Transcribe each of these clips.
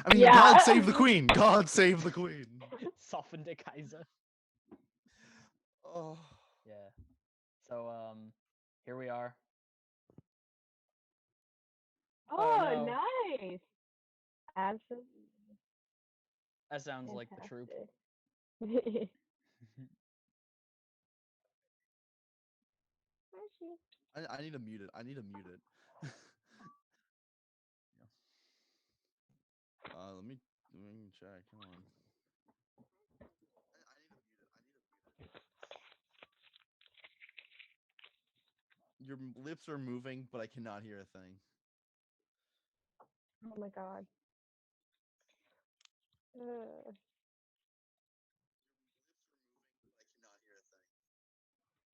I mean, Yeah. God save the queen. God save the queen. Soften der Kaiser. Oh. Yeah. So here we are. Oh, no. nice. Absolutely. That sounds like the troop. Fantastic. I need to mute it. I need to mute it. Let me check. Come on. Your lips are moving, but I cannot hear a thing. Oh my god.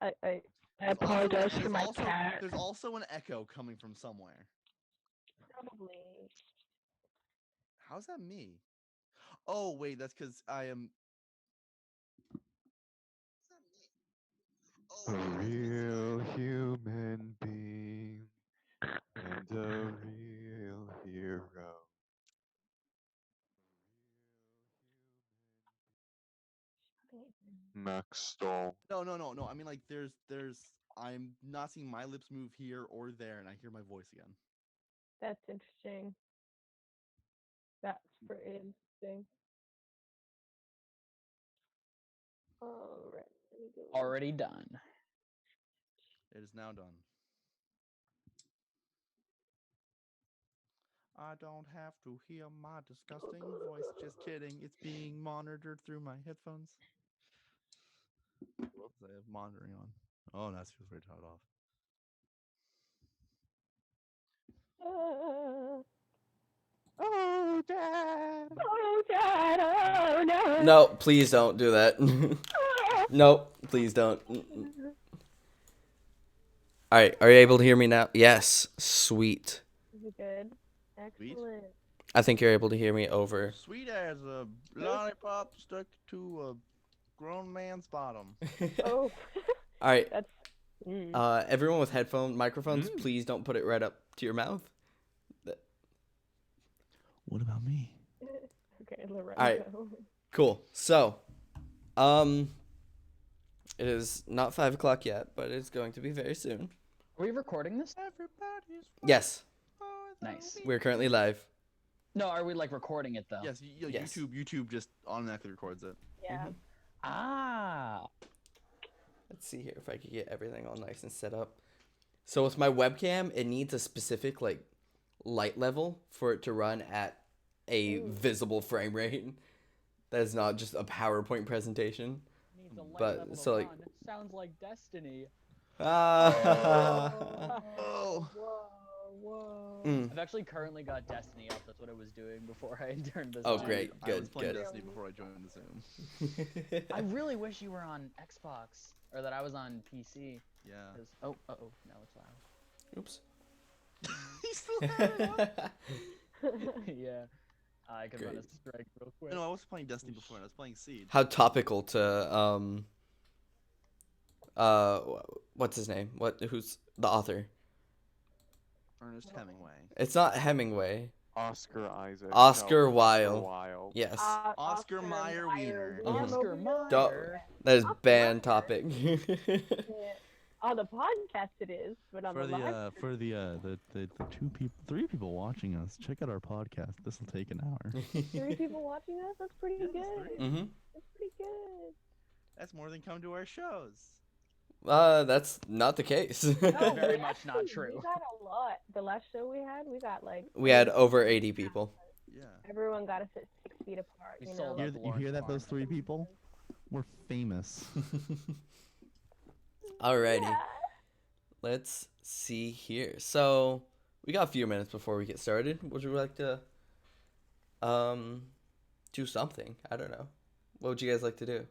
I apologize for my cat. There's also an echo coming from somewhere. Probably. How's that me? Oh wait, that's because I am. A real human being and a real hero. Max Stall. No. I mean, like, there's. I'm not seeing my lips move here or there, and I hear my voice again. That's interesting. That's pretty interesting. Alright. Already done. It is now done. I don't have to hear my disgusting voice. Just kidding. It's being monitored through my headphones. Whoops, I have monitoring on. Oh, now it feels very tied off. Oh, Dad! Oh, Dad! Oh, no! No, please don't do that. Nope, please don't. Alright, are you able to hear me now? Yes, sweet. Is it good? Excellent. I think you're able to hear me over. Sweet as a lollipop stuck to a grown man's bottom. Oh. Alright. That's. Everyone with microphones, please don't put it right up to your mouth. What about me? Okay, Lorenzo. Alright, cool. So, it is not 5 o'clock yet, but it's going to be very soon. Are we recording this? Yes. Nice. We're currently live. No, are we like recording it though? Yes, Yes. YouTube just automatically records it. Yeah. Ah. Let's see here if I can get everything all nice and set up. So with my webcam, it needs a specific like light level for it to run at a visible frame rate. That is not just a PowerPoint presentation. Needs a light But, level so, to like- run. It sounds like Destiny. Oh. Whoa. I've actually currently got Destiny up. That's what I was doing before I turned this Oh, on. great. I was Good, playing good. Destiny before I joined the Zoom. I really wish you were on Xbox, or that I was on PC. Yeah. 'Cause- oh, now it's loud. Oops. He still had it on. Yeah. I could run a strike real quick. No, I was playing Destiny before. I was playing Seed. How topical to what's his name? Who's the author? Ernest Hemingway. It's not Hemingway. Oscar Isaac. Oscar No, Wilde. Wilde. Yes. Oscar Mayer Wiener. Oscar Wiener. Meyer. That is Oscar banned Mayer. topic. On the podcast it is, but on For the live the for the 3 people watching us, check out our podcast. This will take an hour. 3 people watching us? That's pretty Yes, good. 3. Mhm. That's pretty good. That's more than come to our shows. That's not the case. No, Very we much not actually- true. We got a lot. The last show we got like. We had over 80 people. Yeah. Everyone got to sit 6 feet apart. We You sold know? out. You hear that? Those 3 people? We're famous. Alrighty. Yeah. Let's see here. So we got a few minutes before we get started. Would you like to do something? I don't know. What would you guys like to do?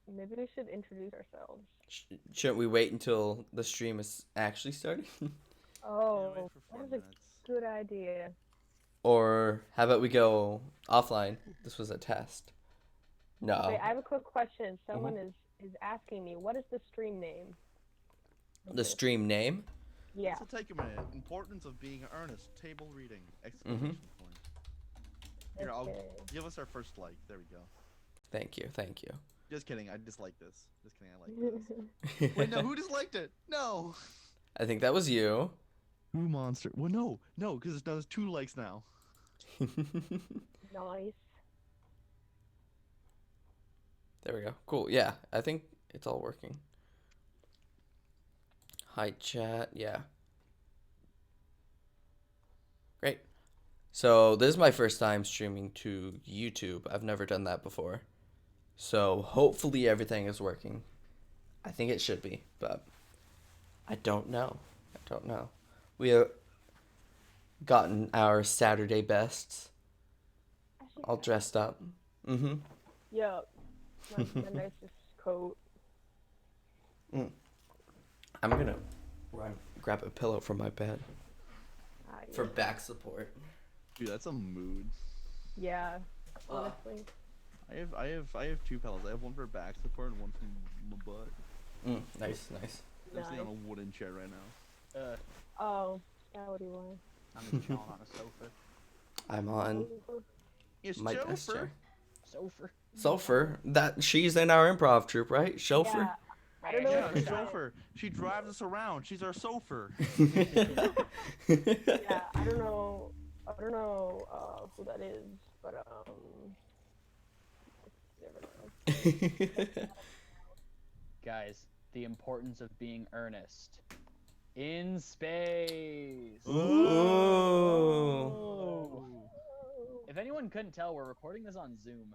Maybe we should introduce ourselves. Shouldn't we wait until the stream is actually starting? Oh, for 4 that is a minutes. good idea. Or how about we go offline? This was a test. No. Wait, I have a quick question. Someone is asking me, what is the stream name? The stream name? Yeah. So take a minute. Importance of being earnest. Table reading. Exclamation point. Here, I'll Okay. give us our first like. There we go. Thank you. Thank you. Just kidding. I dislike this. Just kidding. I like this. Wait, no. Who disliked it? No. I think that was you. Who monster? Well, no, because there's 2 likes now. Nice. There we go. Cool. Yeah, I think it's all working. Hi, chat. Yeah. Great. So this is my first time streaming to YouTube. I've never done that before. So hopefully everything is working. I think it should be, but I don't know. We have gotten our Saturday bests all dressed up. Mm-hmm. Yup. My nicest coat. I'm gonna grab a pillow from my bed for Yeah. back support. Dude, that's a mood. Yeah. Honestly. I have 2 pillows. I have one for back support and one for my butt. Nice. I'm sitting on a wooden chair right now. Oh. Yeah. What do you want? I'm just chilling on a sofa. I'm on It's my desk chauffeur. chair. Sofa. Sulfur. That she's in our improv troupe, right? Chauffeur. Yeah. I don't know Yeah, what the she's doing. chauffeur. She drives us around. She's our chauffeur. Yeah. I don't know who that is, but never know. Guys, the importance of being earnest. In space. Ooh. If anyone couldn't tell, we're recording this on Zoom.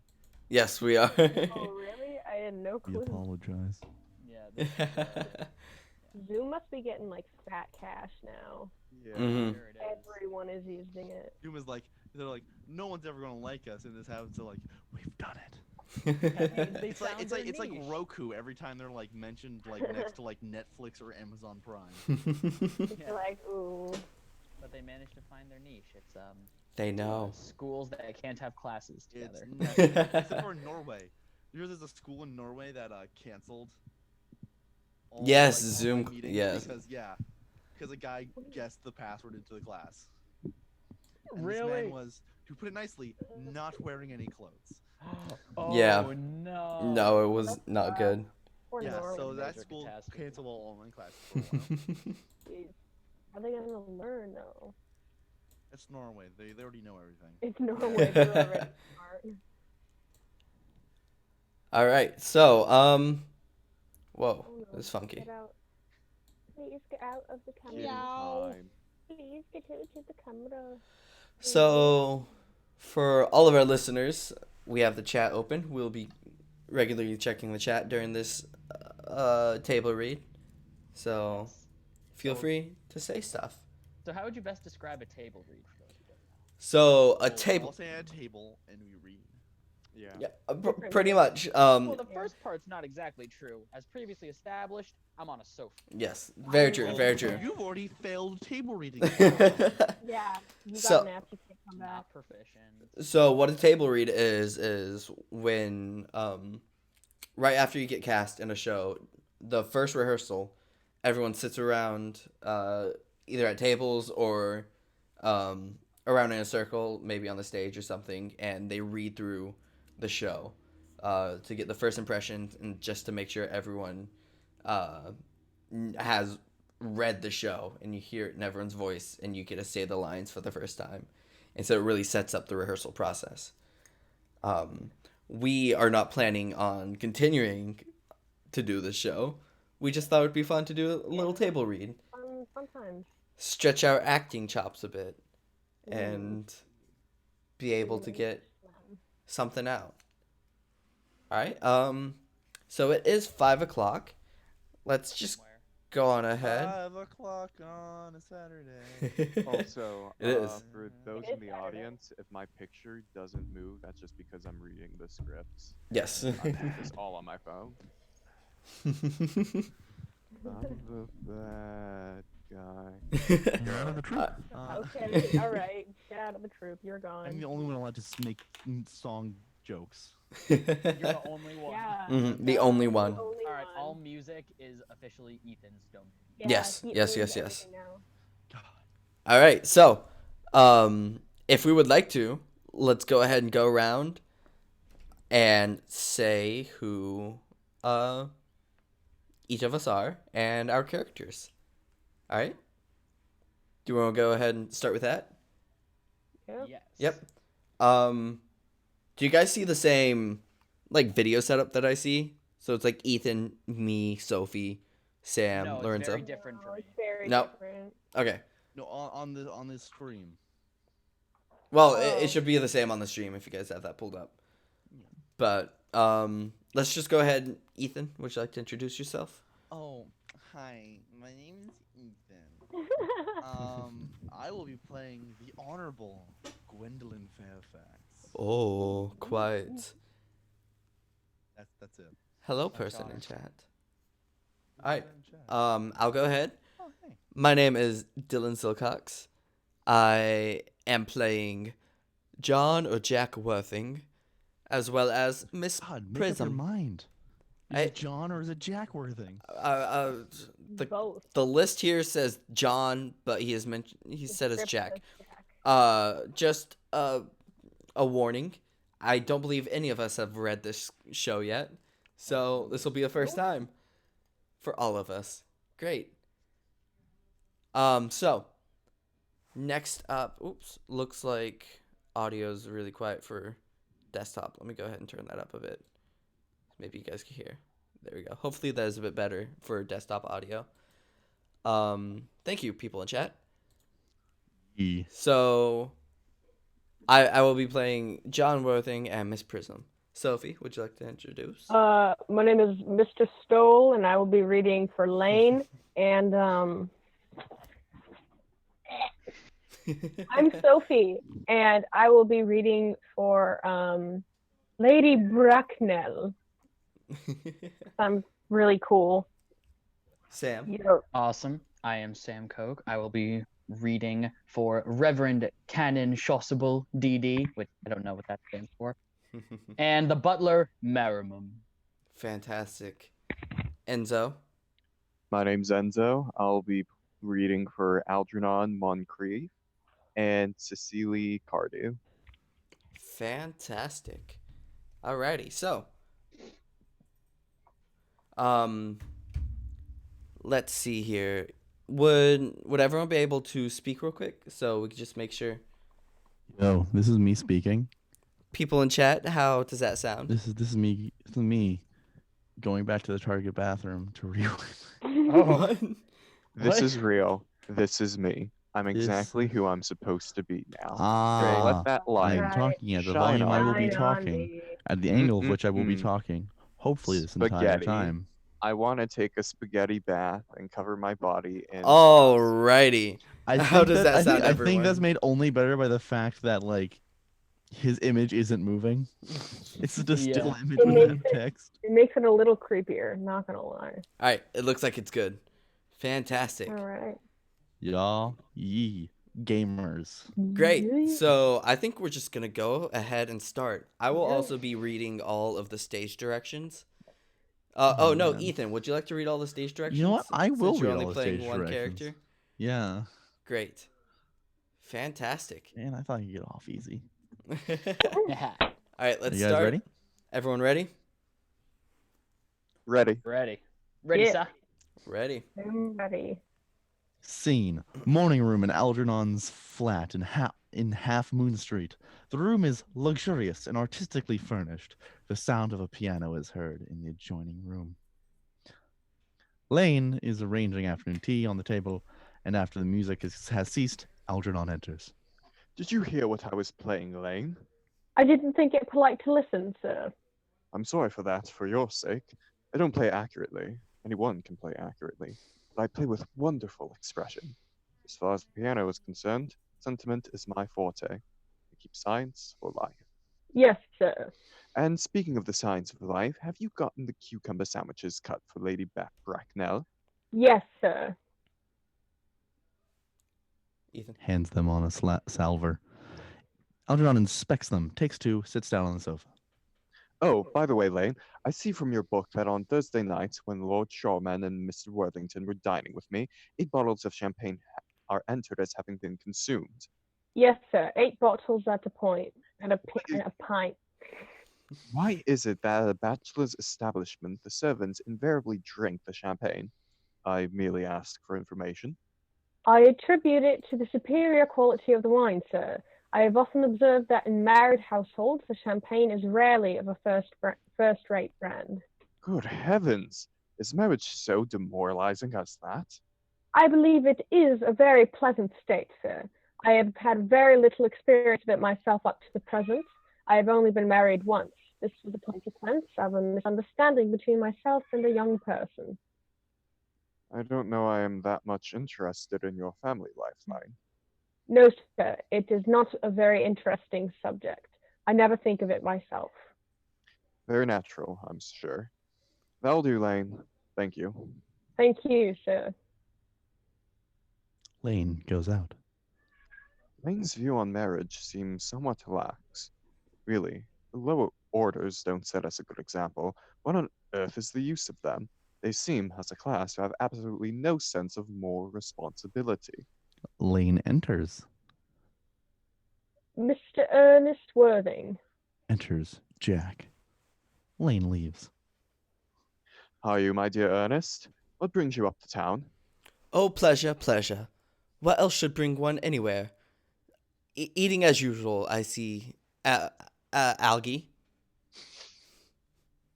Yes, we are. Oh really? I had no clue. apologize. Yeah. Zoom must be getting like fat cash now. Yeah. Mhm. There it is. Everyone is using it. Doom is like, they're like, no one's ever gonna like us, and this happens to like, we've done it. They It's like found it's their like it's like niche. Roku every time they're like mentioned like next to like Netflix or Amazon Prime. You're like, ooh. But they managed to find their niche. It's They know. schools that can't have classes It's together. nothing. Except for Norway. There's a school in Norway that canceled. All, Yes, online Zoom- meetings yes. because a guy guessed the password into the class. And this Really? man was, to put it nicely, not wearing any clothes. Oh Yeah. no. No, it was not good. Or Yeah, Norway. so that Major school catastrophe. canceled all online classes for a while. Jeez. How are they gonna learn though? It's Norway. They already know everything. It's Norway. They're already smart. All right. So, whoa, Oh, no. that's funky. Get out. Please get out of the Kitty camera. time. Please get out of the camera. So, for all of our listeners, we have the chat open. We'll be regularly checking the chat during this table read. So, feel free to say stuff. So how would you best describe a table read for those who don't know? So, a We'll table. all sit at a table and we read. Yeah. Yeah, pretty much. Well, the Yeah. first part's not exactly true. As previously established, I'm on a sofa. Yes, very true, Well, very true. You've already failed table reading. Yeah. You got So- an app. You can't come back. Not proficient. So what a table read is when right after you get cast in a show, the first rehearsal, everyone sits around either at tables or around in a circle, maybe on the stage or something, and they read through the show to get the first impression and just to make sure everyone has read the show and you hear it in everyone's voice and you get to say the lines for the first time. And so it really sets up the rehearsal process. We are not planning on continuing to do this show. We just thought it would be fun to do a little table read, Fun times. stretch our acting chops a bit, and be able to get something out. All right. So it is 5 o'clock. Let's just Somewhere. go on ahead. 5 o'clock on a Saturday. Also, It is. for those It in is the Saturday. audience, if my picture doesn't move, that's just because I'm reading the scripts. Yes. I do this all on my phone. I'm the bad guy. You're out of the troop. Okay. All right. Get out of the troop. You're I'm gone. the only one allowed to make song jokes. You're the only one. Yeah. The only one. The only All right. one. All music is officially Ethan's domain. Yeah, Yes, he yes, owns yes, yes. everything now. God. All right. So, if we would like to, let's go ahead and go around and say who each of us are and our characters. All right? Do you want to go ahead and start with that? Yep. Yes. Yep. Do you guys see the same like video setup that I see? So it's like Ethan, me, Sophie, Sam, No, it's Lorenzo. very different for No, me. it's very No. different. Okay. No, on this stream. Well, Oh. it should be the same on the stream if you guys have that pulled up. Yeah. But let's just go ahead. Ethan, would you like to introduce yourself? Oh, hi. My name is Ethan. I will be playing the Honorable Gwendolyn Fairfax. Oh, quite. That's it. Hello, My person gosh. in chat. All right. In chat. I'll go ahead. Oh, hey. My name is Dylan Silcox. I am playing John or Jack Worthing, as well as Miss God, make up your Prism. mind. Is I- it John or is it Jack Worthing? Both. The list here says John, but he said it's Script Jack. says Jack. Just a warning. I don't believe any of us have read this show yet, so this will be a first time for all of us. Great. So next up, oops, looks like audio's really quiet for desktop. Let me go ahead and turn that up a bit. Maybe you guys can hear. There we go. Hopefully that is a bit better for desktop audio. Thank you, people in chat. So I will be playing John Worthing and Miss Prism. Sophie, would you like to introduce? My name is Mr. Stoll, and I will be reading for Lane. And I'm Sophie, and I will be reading for Lady Bracknell. I'm really cool. Sam. You know, Awesome. I am Sam Coke. I will be reading for Reverend Canon Shossable DD, which I don't know what that stands for, and the Butler Merrimum. Fantastic. Enzo. My name's Enzo. I'll be reading for Algernon Moncrief and Cecily Cardew. Fantastic. Alrighty, so let's see here. Would everyone be able to speak real quick so we could just make sure? Yo, this is me speaking. People in chat, how does that sound? This is me. This is me going back to the Target bathroom to rewind. What? This What? is real. This is me. I'm This exactly is- who I'm supposed to be now. Ah, Let that I light am Right. talking at the shine volume I on will be shine on talking, me. at the angle of which I will be Mm-mm-mm. talking. Hopefully, this entire Spaghetti. time. I want to take a spaghetti bath and cover my body in. Alrighty. I How think does that, that I think, sound, I think that's everyone? made only better by the fact that like his image isn't moving. It's just a still Yeah. image It with makes no it- text. It makes it a little creepier, not gonna lie. Alright, it looks like it's good. Fantastic. All right. Y'all, ye gamers. Great. So I think we're just gonna go ahead and start. I will Yeah. also be reading all of the stage directions. Oh no, man. Ethan, would you like to read all the stage directions? You know what? I will Since you're read only all the playing stage one directions. character. Yeah. Great. Fantastic. Man, I thought I could get off easy. All right, Are let's you guys start. ready? Everyone ready? Ready. Ready. Ready, Yeah. sir? Ready. I'm ready. Scene: morning room in Algernon's flat in Half Moon Street. The room is luxurious and artistically furnished. The sound of a piano is heard in the adjoining room. Lane is arranging afternoon tea on the table, and after the music has ceased, Algernon enters. Did you hear what I was playing, Lane? I didn't think it polite to listen, sir. I'm sorry for that, for your sake. I don't play accurately. Anyone can play accurately. But I play with wonderful expression. As far as the piano is concerned, sentiment is my forte. I keep science for life. Yes, sir. And speaking of the science of life, have you gotten the cucumber sandwiches cut for Lady Bracknell? Yes, sir. Ethan. Hands them on a salver. Algernon inspects them, takes two, sits down on the sofa. Oh, by the way, Lane, I see from your book that on Thursday night, when Lord Shawman and Mr. Worthington were dining with me, 8 bottles of champagne are entered as having been consumed. Yes, sir. 8 bottles at a point. And a pint. Why is it that at a bachelor's establishment the servants invariably drink the champagne? I merely ask for information. I attribute it to the superior quality of the wine, sir. I have often observed that in married households, the champagne is rarely of a first-rate brand. Good heavens! Is marriage so demoralizing as that? I believe it is a very pleasant state, sir. I have had very little experience of it myself up to the present. I have only been married once. This was a consequence of a misunderstanding between myself and a young person. I don't know I am that much interested in your family lifeline. No, sir, it is not a very interesting subject. I never think of it myself. Very natural, I'm sure. That'll do, Lane. Thank you. Thank you, sir. Lane goes out. Lane's view on marriage seems somewhat lax. Really, the lower orders don't set us a good example. What on earth is the use of them? They seem, as a class, to have absolutely no sense of moral responsibility. Lane enters. Mr. Ernest Worthing. Enters Jack. Lane leaves. How are you, my dear Ernest? What brings you up to town? Oh, pleasure, pleasure. What else should bring one anywhere? Eating as usual, I see. Algae.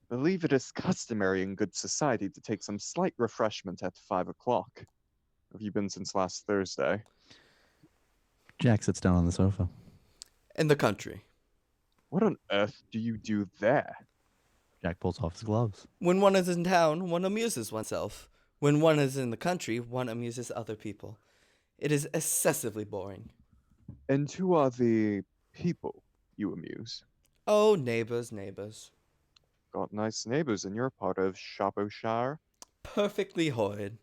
Believe it is customary in good society to take some slight refreshment at 5 o'clock. Have you been since last Thursday? Jack sits down on the sofa. In the country. What on earth do you do there? Jack pulls off his gloves. When one is in town, one amuses oneself. When one is in the country, one amuses other people. It is excessively boring. And who are the people you amuse? Oh, neighbors, neighbors. Got nice neighbors in your part of Shropshire. Perfectly horrid.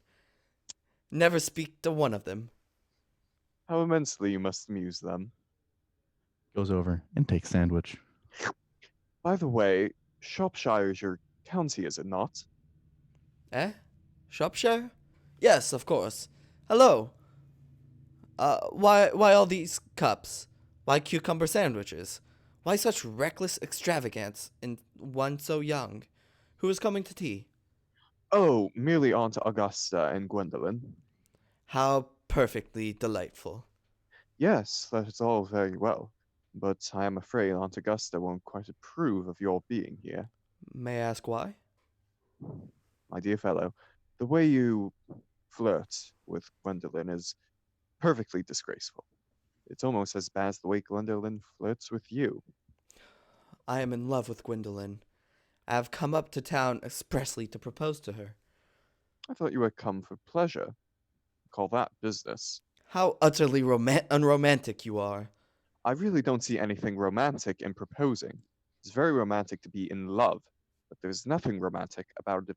Never speak to one of them. How immensely you must amuse them. Goes over and takes sandwich. By the way, Shropshire is your county, is it not? Eh? Shropshire? Yes, of course. Hello. Why all these cups? Why cucumber sandwiches? Why such reckless extravagance in one so young? Who is coming to tea? Oh, merely Aunt Augusta and Gwendolyn. How perfectly delightful. Yes, that is all very well, but I am afraid Aunt Augusta won't quite approve of your being here. May I ask why? My dear fellow, the way you flirt with Gwendolyn is perfectly disgraceful. It's almost as bad as the way Gwendolyn flirts with you. I am in love with Gwendolyn. I have come up to town expressly to propose to her. I thought you had come for pleasure. Call that business. How utterly unromantic you are. I really don't see anything romantic in proposing. It's very romantic to be in love, but there's nothing romantic about a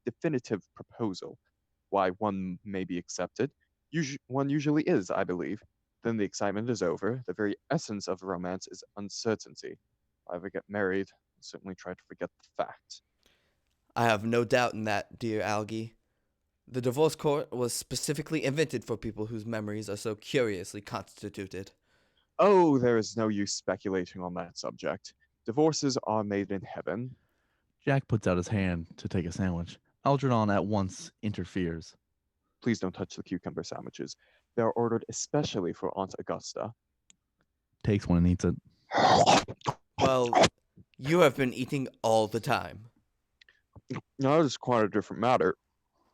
definitive proposal. Why one may be accepted, one usually is, I believe. Then the excitement is over. The very essence of romance is uncertainty. If I ever get married, I'll certainly try to forget the fact. I have no doubt in that, dear Algie. The divorce court was specifically invented for people whose memories are so curiously constituted. Oh, there is no use speculating on that subject. Divorces are made in heaven. Jack puts out his hand to take a sandwich. Algernon at once interferes. Please don't touch the cucumber sandwiches. They are ordered especially for Aunt Augusta. Takes one and eats it. Well, you have been eating all the time. Now, that is quite a different matter.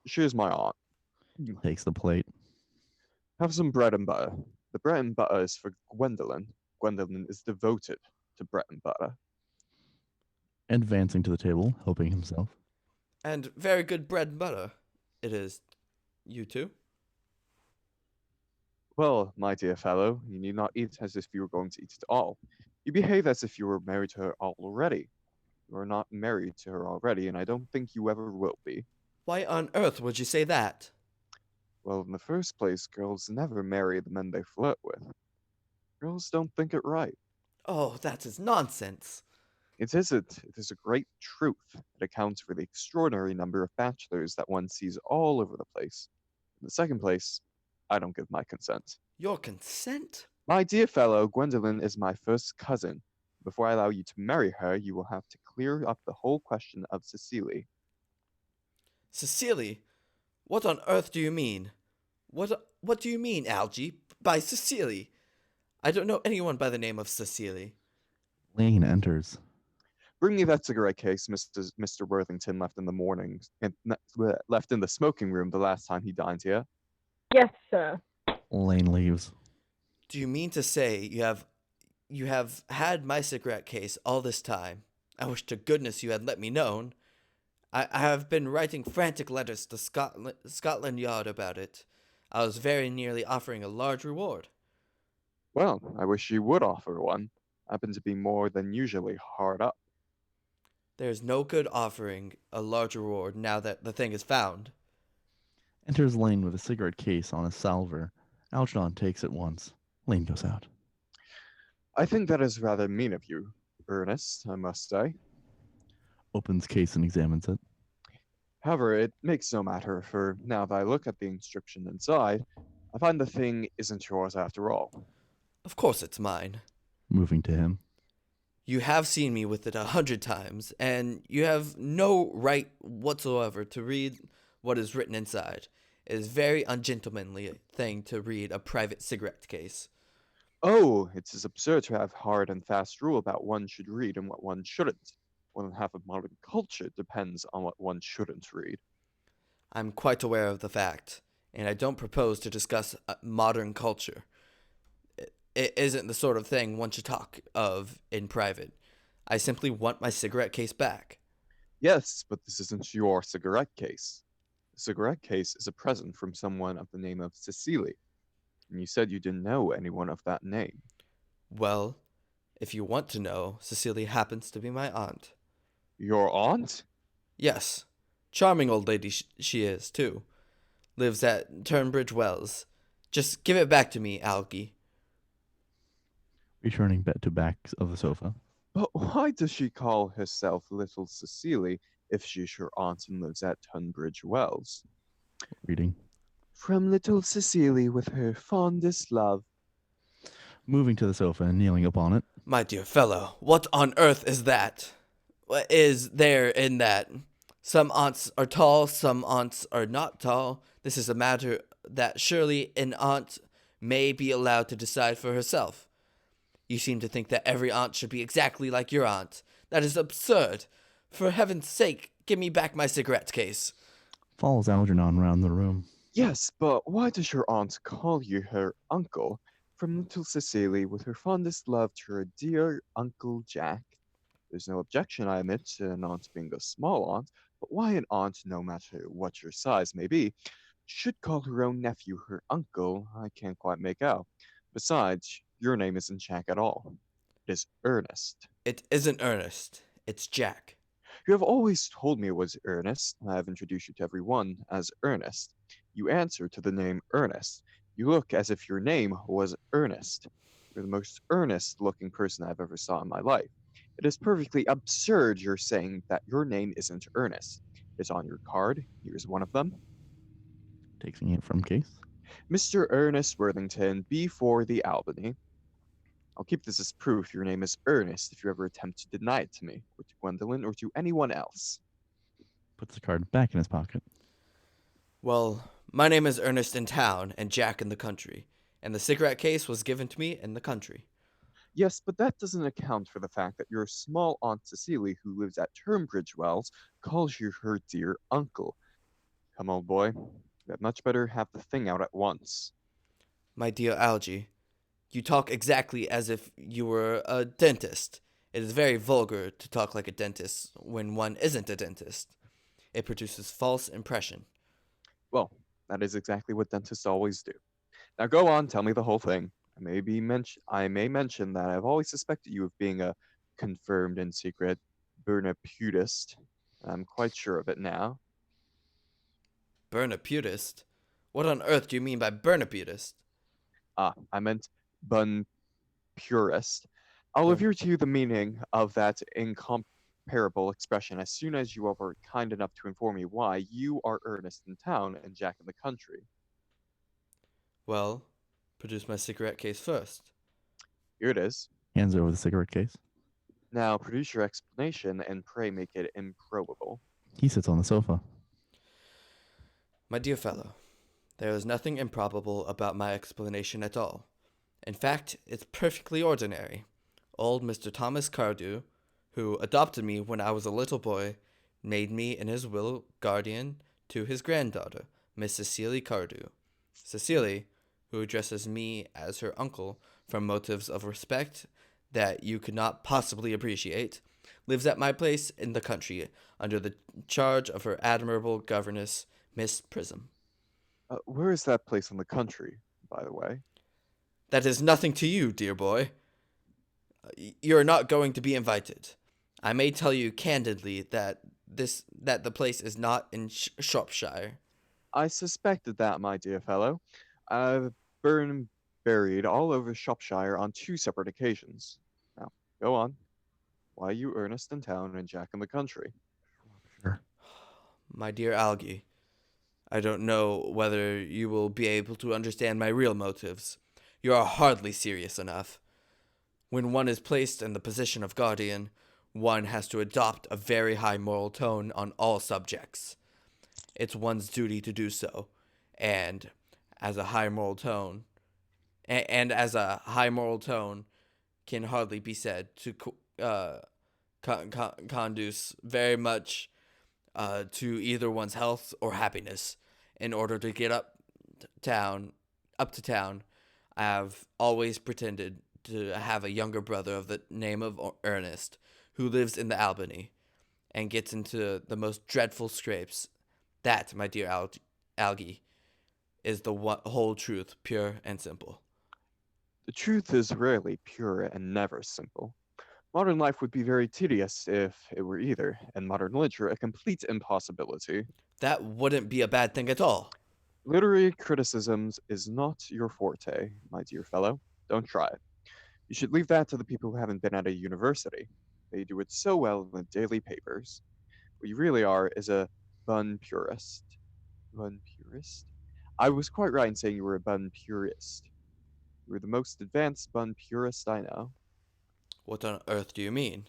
She is my aunt. Takes the plate. Have some bread and butter. The bread and butter is for Gwendolyn. Gwendolyn is devoted to bread and butter. Advancing to the table, helping himself. And very good bread and butter. It is. You too? Well, my dear fellow, you need not eat as if you were going to eat it all. You behave as if you were married to her already. You are not married to her already, and I don't think you ever will be. Why on earth would you say that? Well, in the first place, girls never marry the men they flirt with. Girls don't think it right. Oh, that is nonsense. It isn't. It is a great truth. It accounts for the extraordinary number of bachelors that one sees all over the place. In the second place, I don't give my consent. Your consent? My dear fellow, Gwendolyn is my first cousin. Before I allow you to marry her, you will have to clear up the whole question of Cecily. Cecily? What on earth do you mean? What do you mean, Algie, by Cecily? I don't know anyone by the name of Cecily. Lane enters. Bring me that cigarette case Mr. Worthington left in the morning, left in the smoking room the last time he dined here. Yes, sir. Lane leaves. Do you mean to say you have had my cigarette case all this time? I wish to goodness you had let me known. I have been writing frantic letters to Scotland Yard about it. I was very nearly offering a large reward. Well, I wish you would offer one. I happen to be more than usually hard up. There's no good offering a large reward now that the thing is found. Enters Lane with a cigarette case on a salver. Algernon takes it once. Lane goes out. I think that is rather mean of you, Ernest, I must say. Opens case and examines it. However, it makes no matter, for now that I look at the inscription inside, I find the thing isn't yours after all. Of course it's mine. Moving to him. You have seen me with it 100 times, and you have no right whatsoever to read what is written inside. It is very ungentlemanly thing to read a private cigarette case. Oh, it's as absurd to have hard and fast rule about what one should read and what one shouldn't. More than half of modern culture depends on what one shouldn't read. I'm quite aware of the fact, and I don't propose to discuss modern culture. It isn't the sort of thing one should talk of in private. I simply want my cigarette case back. Yes, but this isn't your cigarette case. The cigarette case is a present from someone of the name of Cecily, and you said you didn't know anyone of that name. Well, if you want to know, Cecilia happens to be my aunt. Your aunt? Yes, charming old lady she is, too. Lives at Turnbridge Wells. Just give it back to me, Algie. Returning to back of the sofa. But why does she call herself Little Cecily if she's your aunt and lives at Tunbridge Wells? Reading. From little Cecily with her fondest love. Moving to the sofa and kneeling upon it. My dear fellow, what on earth is that? What is there in that? Some aunts are tall, some aunts are not tall. This is a matter that surely an aunt may be allowed to decide for herself. You seem to think that every aunt should be exactly like your aunt. That is absurd. For heaven's sake, give me back my cigarette case. Follows Algernon round the room. Yes, but why does your aunt call you her uncle? From little Cecily with her fondest love to her dear Uncle Jack. There's no objection, I admit, to an aunt being a small aunt, but why an aunt, no matter what your size may be, should call her own nephew her uncle, I can't quite make out. Besides, your name isn't Jack at all. It is Ernest. It isn't Ernest. It's Jack. You have always told me it was Ernest. I have introduced you to everyone as Ernest. You answer to the name Ernest. You look as if your name was Ernest. You're the most earnest-looking person I've ever saw in my life. It is perfectly absurd you're saying that your name isn't Ernest. It's on your card. Here's one of them. Taking it from case. Mr. Ernest Worthington, B4 the Albany. I'll keep this as proof your name is Ernest if you ever attempt to deny it to me, or to Gwendolyn, or to anyone else. Puts the card back in his pocket. Well, my name is Ernest in town and Jack in the country, and the cigarette case was given to me in the country. Yes, but that doesn't account for the fact that your small Aunt Cecily, who lives at Turnbridge Wells, calls you her dear uncle. Come, old boy, you had much better have the thing out at once. My dear Algie, you talk exactly as if you were a dentist. It is very vulgar to talk like a dentist when one isn't a dentist. It produces false impression. Well, that is exactly what dentists always do. Now go on, tell me the whole thing. I may mention that I've always suspected you of being a confirmed and secret Bernaputist. I'm quite sure of it now. Bernaputist? What on earth do you mean by Bernaputist? I meant bun purist. I'll Bun- review to you the meaning of that incomparable expression as soon as you are kind enough to inform me why you are Ernest in town and Jack in the country. Well, produce my cigarette case first. Here it is. Hands over the cigarette case. Now produce your explanation and pray make it improbable. He sits on the sofa. My dear fellow, there is nothing improbable about my explanation at all. In fact, it's perfectly ordinary. Old Mr. Thomas Cardew, who adopted me when I was a little boy, made me in his will guardian to his granddaughter, Miss Cecily Cardew. Cecily, who addresses me as her uncle from motives of respect that you could not possibly appreciate, lives at my place in the country under the charge of her admirable governess, Miss Prism. Where is that place in the country, by the way? That is nothing to you, dear boy. You are not going to be invited. I may tell you candidly that the place is not in Shropshire. I suspected that, my dear fellow. I've been buried all over Shropshire on 2 separate occasions. Now, go on. Why are you Ernest in town and Jack in the country? Sure. My dear Algie, I don't know whether you will be able to understand my real motives. You are hardly serious enough. When one is placed in the position of guardian, one has to adopt a very high moral tone on all subjects. It's one's duty to do so, and as a high moral tone, can hardly be said to conduce very much to either one's health or happiness. In order to get up to town, I have always pretended to have a younger brother of the name of Ernest, who lives in the Albany, and gets into the most dreadful scrapes. That, my dear Algie, is the whole truth, pure and simple. The truth is rarely pure and never simple. Modern life would be very tedious if it were either, and modern literature a complete impossibility. That wouldn't be a bad thing at all. Literary criticisms is not your forte, my dear fellow. Don't try it. You should leave that to the people who haven't been at a university. They do it so well in the daily papers. What you really are is a bun purist. Bun purist? I was quite right in saying you were a bun purist. You were the most advanced bun purist I know. What on earth do you mean?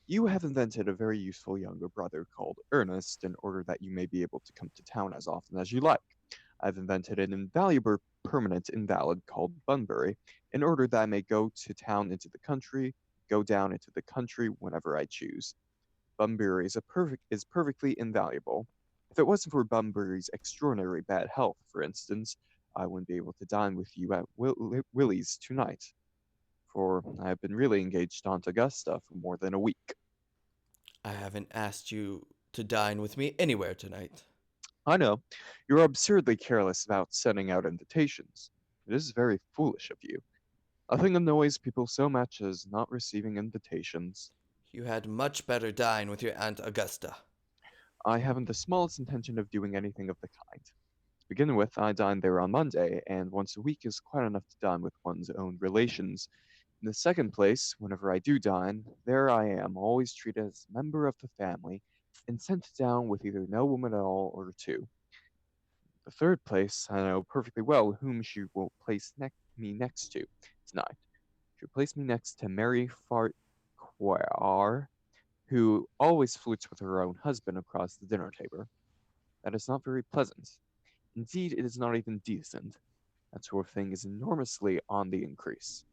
You have invented a very useful younger brother called Ernest in order that you may be able to come to town as often as you like. I've invented an invaluable permanent invalid called Bunbury in order that I may go to town into the country, go down into the country whenever I choose. Bunbury is perfectly invaluable. If it wasn't for Bunbury's extraordinary bad health, for instance, I wouldn't be able to dine with you at Willie's tonight, for I have been really engaged Aunt Augusta for more than a week. I haven't asked you to dine with me anywhere tonight. I know, you're absurdly careless about sending out invitations. It is very foolish of you. Nothing annoys people so much as not receiving invitations. You had much better dine with your Aunt Augusta. I haven't the smallest intention of doing anything of the kind. To begin with, I dine there on Monday, and once a week is quite enough to dine with one's own relations. In the second place, whenever I do dine, there I am, always treated as a member of the family, and sent down with either no woman at all or 2. The third place, I know perfectly well whom she will place me next to tonight. She'll place me next to Mary Farquhar, who always flirts with her own husband across the dinner table. That is not very pleasant. Indeed, it is not even decent. That sort of thing is enormously on the increase.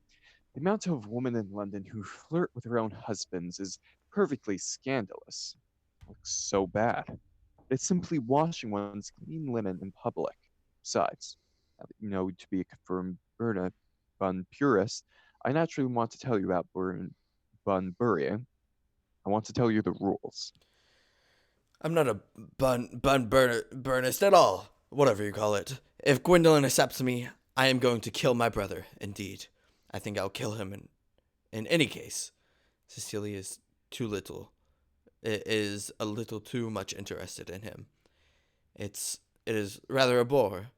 The amount of women in London who flirt with their own husbands is perfectly scandalous. It looks so bad. It's simply washing one's clean linen in public. Besides, now that you know to be a confirmed bun purist, I naturally want to tell you about bun burying. I want to tell you the rules. I'm not a burnist at all, whatever you call it. If Gwendolyn accepts me, I am going to kill my brother, indeed. I think I'll kill him in any case. Cecilia is too little. It is a little too much interested in him. It is rather a bore.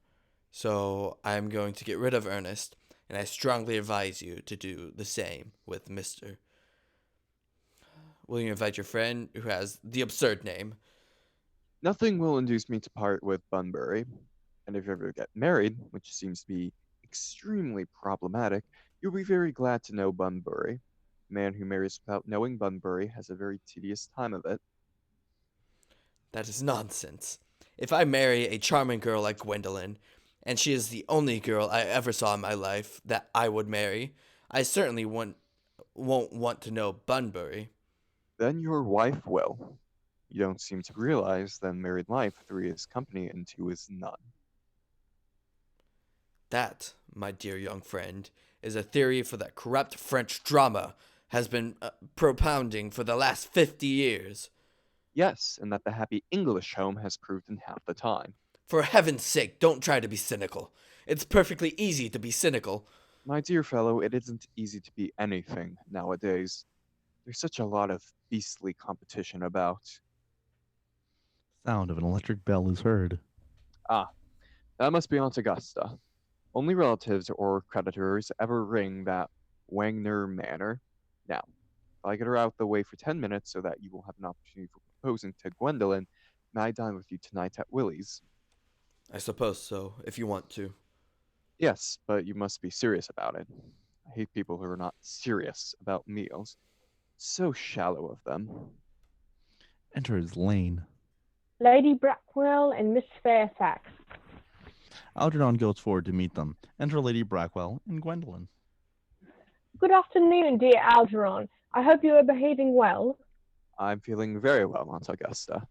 So I am going to get rid of Ernest, and I strongly advise you to do the same with Mr. Will you invite your friend who has the absurd name? Nothing will induce me to part with Bunbury, and if you ever get married, which seems to be extremely problematic, you'll be very glad to know Bunbury. A man who marries without knowing Bunbury has a very tedious time of it. That is nonsense. If I marry a charming girl like Gwendolyn, and she is the only girl I ever saw in my life that I would marry, I certainly won't want to know Bunbury. Then your wife will. You don't seem to realize that married life 3 is company and 2 is none. That, my dear young friend, is a theory for that corrupt French drama has been propounding for the last 50 years. Yes, and that the happy English home has proved in half the time. For heaven's sake, don't try to be cynical. It's perfectly easy to be cynical. My dear fellow, it isn't easy to be anything nowadays. There's such a lot of beastly competition about. Sound of an electric bell is heard. Ah, that must be Aunt Augusta. Only relatives or creditors ever ring that Wagner manor. Now, if I get her out the way for 10 minutes so that you will have an opportunity for proposing to Gwendolyn, may I dine with you tonight at Willie's? I suppose so, if you want to. Yes, but you must be serious about it. I hate people who are not serious about meals. So shallow of them. Enters Lane. Lady Brackwell and Miss Fairfax. Algernon goes forward to meet them. Enter Lady Brackwell and Gwendolyn. Good afternoon, dear Algernon. I hope you are behaving well. I'm feeling very well, Aunt Augusta.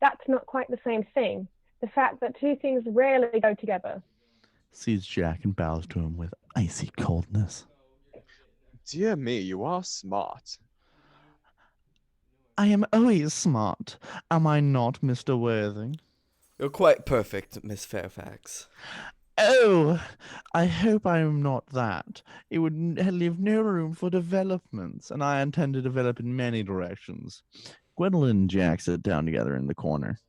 That's not quite the same thing. The fact that two things rarely go together. Sees Jack and bows to him with icy coldness. Dear me, you are smart. I am always smart. Am I not, Mr. Worthing? You're quite perfect, Miss Fairfax. Oh, I hope I am not that. It would leave no room for developments, and I intend to develop in many directions. Gwendolyn and Jack sit down together in the corner.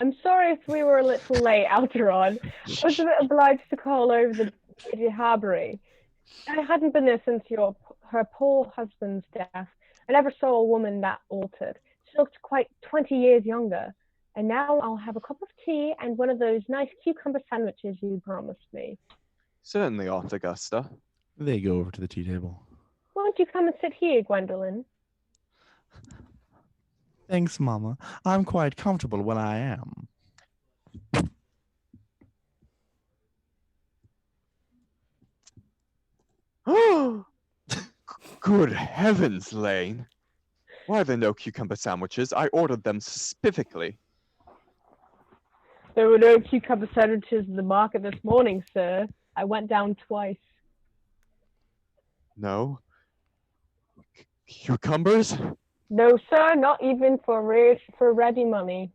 I'm sorry if we were a little late, Algernon. I was a bit obliged to call over the Lady Harbury. I hadn't been there since her poor husband's death. I never saw a woman that altered. She looked quite 20 years younger. And now I'll have a cup of tea and one of those nice cucumber sandwiches you promised me. Certainly, Aunt Augusta. They go over to the tea table. Won't you come and sit here, Gwendolyn? Thanks, Mama. I'm quite comfortable where I am. Good heavens, Lane. Why are there no cucumber sandwiches? I ordered them specifically. There were no cucumber sandwiches in the market this morning, sir. I went down twice. No? Cucumbers? No, sir, not even for ready money.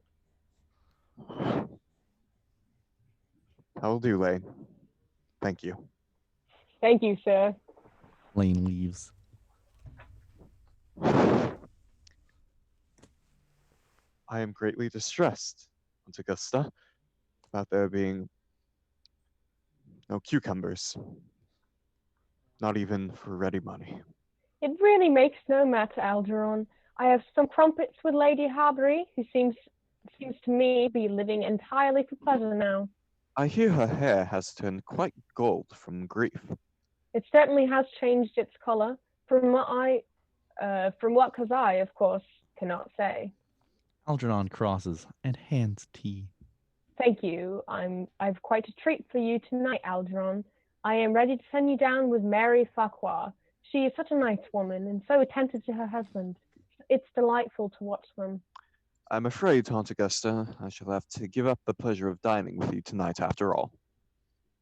That'll do, Lane. Thank you. Thank you, sir. Lane leaves. I am greatly distressed, Aunt Augusta, about there being no cucumbers. Not even for ready money. It really makes no matter, Algernon. I have some crumpets with Lady Harbury, who seems to me be living entirely for pleasure now. I hear her hair has turned quite gold from grief. It certainly has changed its colour, from what cause I, of course, cannot say. Algernon crosses and hands tea. Thank you. I've quite a treat for you tonight, Algernon. I am ready to send you down with Mary Farquhar. She is such a nice woman and so attentive to her husband. It's delightful to watch them. I'm afraid, Aunt Augusta, I shall have to give up the pleasure of dining with you tonight after all.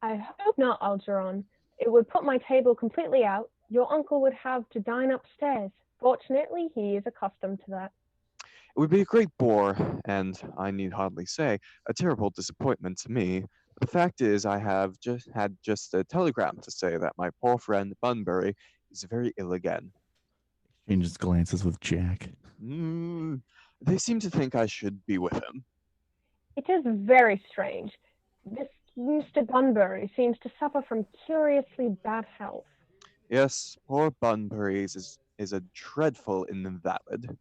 I hope not, Algernon. It would put my table completely out. Your uncle would have to dine upstairs. Fortunately, he is accustomed to that. It would be a great bore, and I need hardly say, a terrible disappointment to me. But the fact is, I have just had a telegram to say that my poor friend Bunbury is very ill again. Exchanges glances with Jack. They seem to think I should be with him. It is very strange. This Mr. Bunbury seems to suffer from curiously bad health. Yes, poor Bunbury is a dreadful invalid.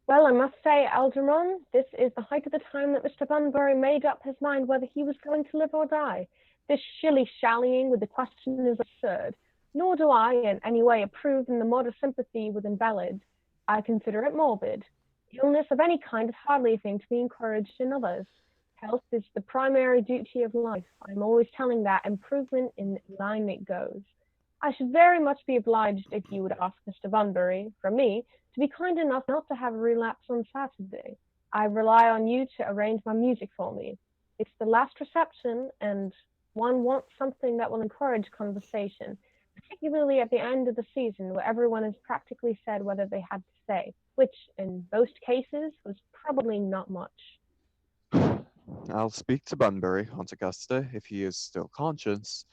Well, I must say, Algernon, this is the height of the time that Mr. Bunbury made up his mind whether he was going to live or die. This shilly-shallying with the question is absurd, nor do I in any way approve in the modest sympathy with invalids. I consider it morbid. Illness of any kind is hardly a thing to be encouraged in others. Health is the primary duty of life. I'm always telling that improvement in line it goes. I should very much be obliged if you would ask Mr. Bunbury, from me, to be kind enough not to have a relapse on Saturday. I rely on you to arrange my music for me. It's the last reception, and one wants something that will encourage conversation, particularly at the end of the season where everyone has practically said whether they had to say, which in most cases was probably not much. I'll speak to Bunbury, Aunt Augusta, if he is still conscious,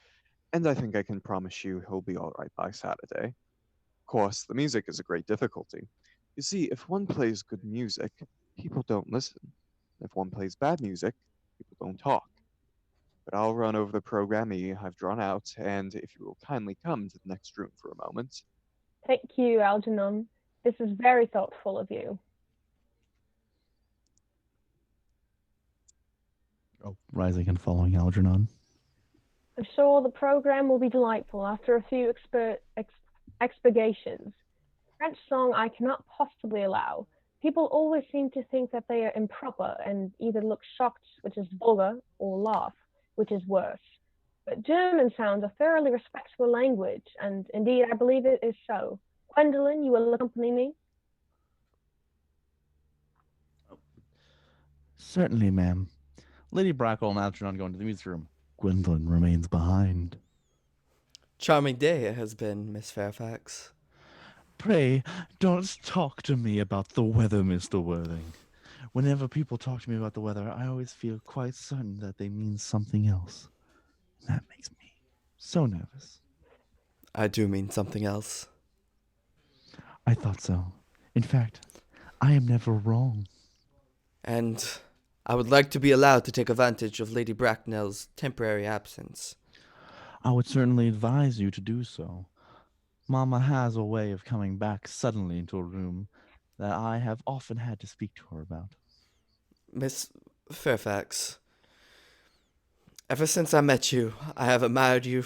and I think I can promise you he'll be all right by Saturday. Of course, the music is a great difficulty. You see, if one plays good music, people don't listen. If one plays bad music, people don't talk. But I'll run over the programme I've drawn out, and if you will kindly come to the next room for a moment. Thank you, Algernon. This is very thoughtful of you. Oh, rising and following Algernon. I'm sure the program will be delightful after a few expurgations. French song I cannot possibly allow. People always seem to think that they are improper and either look shocked, which is vulgar, or laugh, which is worse. But German sounds a thoroughly respectable language, and indeed I believe it is so. Gwendolyn, you will accompany me? Certainly, ma'am. Lady Brackle and Algernon go into the music room. Gwendolyn remains behind. Charming day it has been, Miss Fairfax. Pray, don't talk to me about the weather, Mr. Worthing. Whenever people talk to me about the weather, I always feel quite certain that they mean something else. That makes me so nervous. I do mean something else. I thought so. In fact, I am never wrong. And I would like to be allowed to take advantage of Lady Bracknell's temporary absence. I would certainly advise you to do so. Mamma has a way of coming back suddenly into a room that I have often had to speak to her about. Miss Fairfax, ever since I met you, I have admired you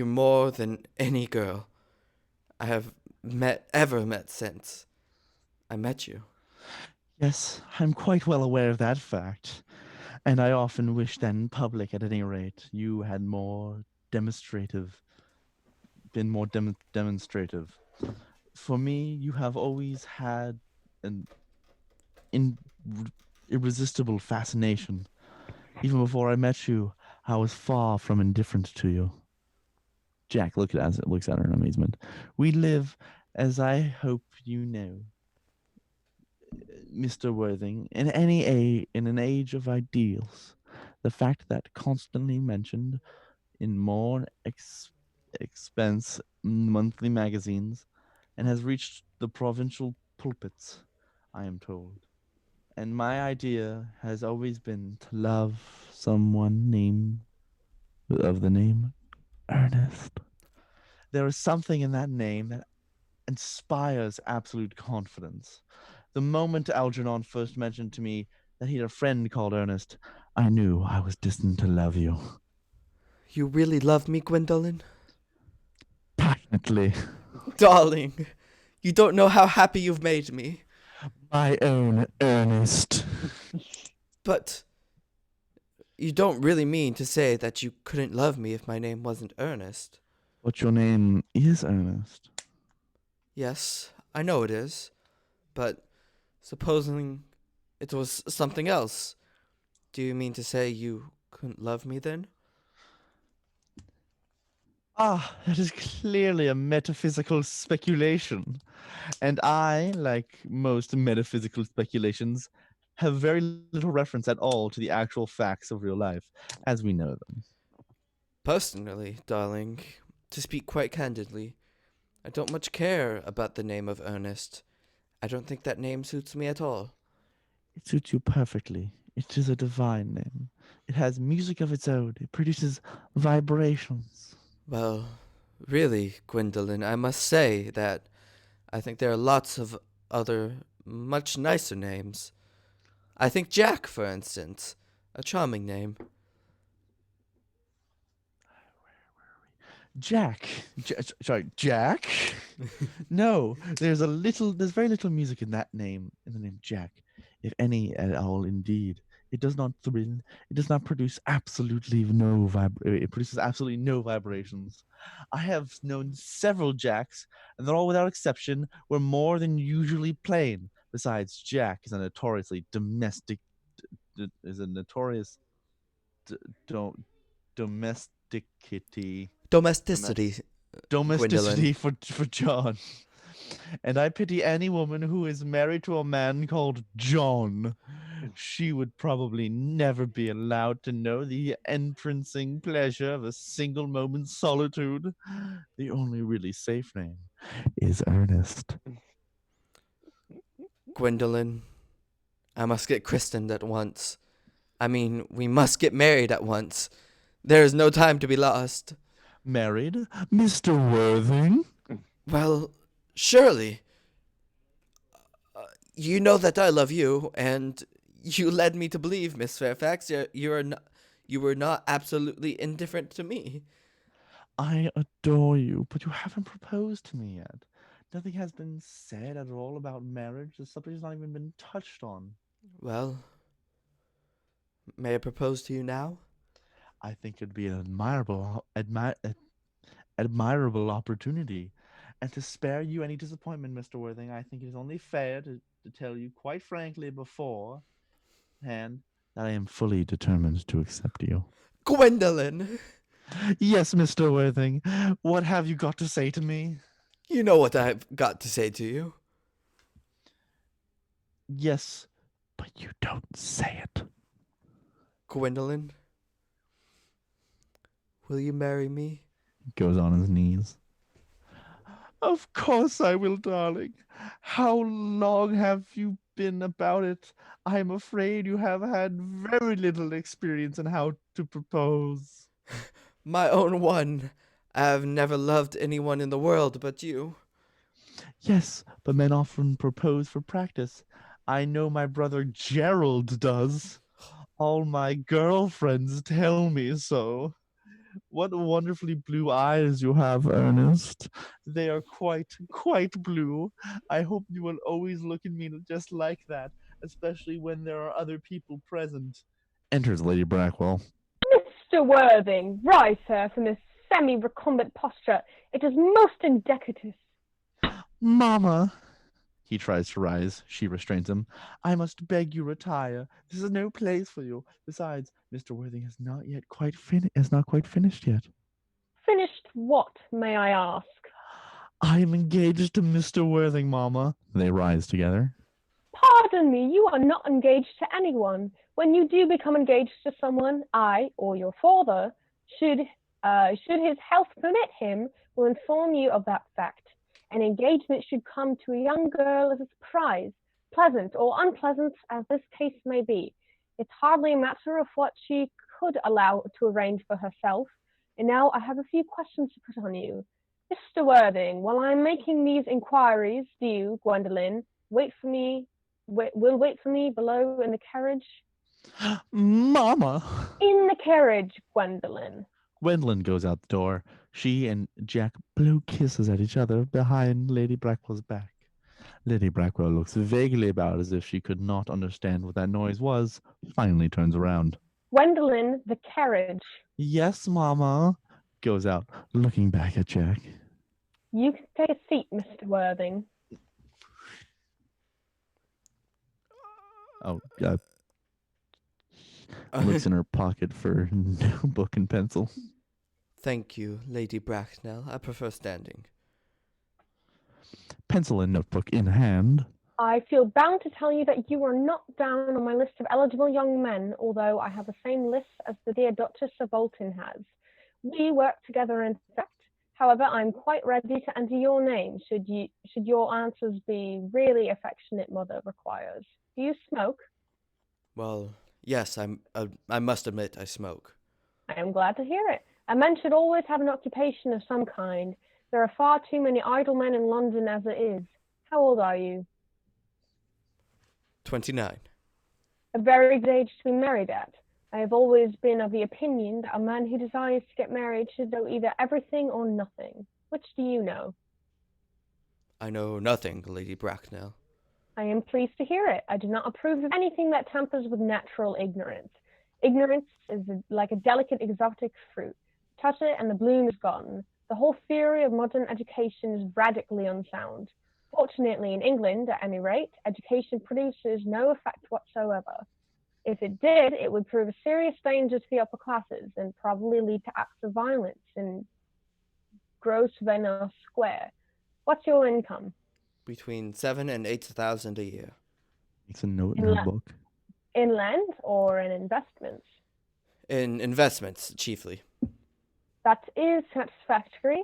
more than any girl I have ever met since I met you. Yes, I'm quite well aware of that fact. And I often wish that in public, at any rate, you had been more demonstrative. For me, you have always had an in, irresistible fascination. Even before I met you, I was far from indifferent to you. Jack looks at her in amazement. We live, as I hope you know, Mr. Worthing, in an age of ideals. The fact that constantly mentioned in more expense monthly magazines and has reached the provincial pulpits, I am told. And my idea has always been to love someone of the name Ernest. There is something in that name that inspires absolute confidence. The moment Algernon first mentioned to me that he had a friend called Ernest, I knew I was destined to love you. You really love me, Gwendolyn? Passionately. Darling, you don't know how happy you've made me. My own Ernest. But you don't really mean to say that you couldn't love me if my name wasn't Ernest. But your name is Ernest. Yes, I know it is. But supposing it was something else, do you mean to say you couldn't love me then? Ah, that is clearly a metaphysical speculation. And I, like most metaphysical speculations, have very little reference at all to the actual facts of real life as we know them. Personally, darling, to speak quite candidly, I don't much care about the name of Ernest. I don't think that name suits me at all. It suits you perfectly. It is a divine name. It has music of its own. It produces vibrations. Well, really, Gwendolyn, I must say that I think there are lots of other much nicer names. I think Jack, for instance. A charming name. Jack. Sorry, Jack? No, there's very little music in that name, in the name Jack, if any at all indeed. It does not thrill, it does not produce absolutely no it produces absolutely no vibrations. I have known several Jacks, and they're all without exception were more than usually plain. Besides, Jack is a notoriously is a notorious d- don't domesticity Domesticity, domesticity Gwendolyn. for John. And I pity any woman who is married to a man called John. She would probably never be allowed to know the entrancing pleasure of a single moment's solitude. The only really safe name is Ernest. Gwendolyn, I must get christened at once. I mean, we must get married at once. There is no time to be lost. Married? Mr. Worthing? Well, surely. You know that I love you, and you led me to believe, Miss Fairfax, you were not absolutely indifferent to me. I adore you, but you haven't proposed to me yet. Nothing has been said at all about marriage. The subject has not even been touched on. Well, may I propose to you now? I think it'd be an admirable opportunity. And to spare you any disappointment, Mr. Worthing, I think it is only fair to tell you quite frankly beforehand that I am fully determined to accept you. Gwendolyn! Yes, Mr. Worthing. What have you got to say to me? You know what I've got to say to you. Yes, but you don't say it. Gwendolyn, will you marry me? Goes on his knees. Of course I will, darling. How long have you been about it? I am afraid you have had very little experience in how to propose. My own one. I've never loved anyone in the world but you. Yes, but men often propose for practice. I know my brother Gerald does. All my girlfriends tell me so. What wonderfully blue eyes you have, Ernest. They are quite blue. I hope you will always look at me just like that, especially when there are other people present. Enters Lady Brackwell. Mr. Worthing, rise, sir, from this semi-recumbent posture. It is most indecisive. Mamma! He tries to rise. She restrains him. I must beg you retire. This is no place for you. Besides, Mr. Worthing has not quite finished yet. Finished what, may I ask? I am engaged to Mr. Worthing, Mamma. They rise together. Pardon me, you are not engaged to anyone. When you do become engaged to someone, I, or your father, should his health permit him, will inform you of that fact. An engagement should come to a young girl as a surprise, pleasant or unpleasant as this case may be. It's hardly a matter of what she could allow to arrange for herself. And now I have a few questions to put on you. Mr. Worthing, while I'm making these inquiries, do you, Gwendolen, wait for me below in the carriage? Mama! In the carriage, Gwendolen. Gwendolyn goes out the door. She and Jack blow kisses at each other behind Lady Brackwell's back. Lady Brackwell looks vaguely about as if she could not understand what that noise was, finally turns around. Gwendolen, the carriage. Yes, Mama. Goes out, looking back at Jack. You can take a seat, Mr. Worthing. Oh, looks in her pocket for notebook and pencil. Thank you, Lady Bracknell. I prefer standing. Pencil and notebook in hand. I feel bound to tell you that you are not down on my list of eligible young men, although I have the same list as the dear Duchess of Bolton has. We work together in fact. However, I'm quite ready to enter your name should your answers be really affectionate mother requires. Do you smoke? Well, yes, I must admit I smoke. I am glad to hear it. A man should always have an occupation of some kind. There are far too many idle men in London as it is. How old are you? 29. A very good age to be married at. I have always been of the opinion that a man who desires to get married should know either everything or nothing. Which do you know? I know nothing, Lady Bracknell. I am pleased to hear it. I do not approve of anything that tampers with natural ignorance. Ignorance is like a delicate exotic fruit. Touch it and the bloom is gone. The whole theory of modern education is radically unsound. Fortunately, in England, at any rate, education produces no effect whatsoever. If it did, it would prove a serious danger to the upper classes and probably lead to acts of violence in Grosvenor Square. What's your income? Between 7 and 8,000 a year. Makes a note in her book. In land or in investments? In investments, chiefly. That is satisfactory.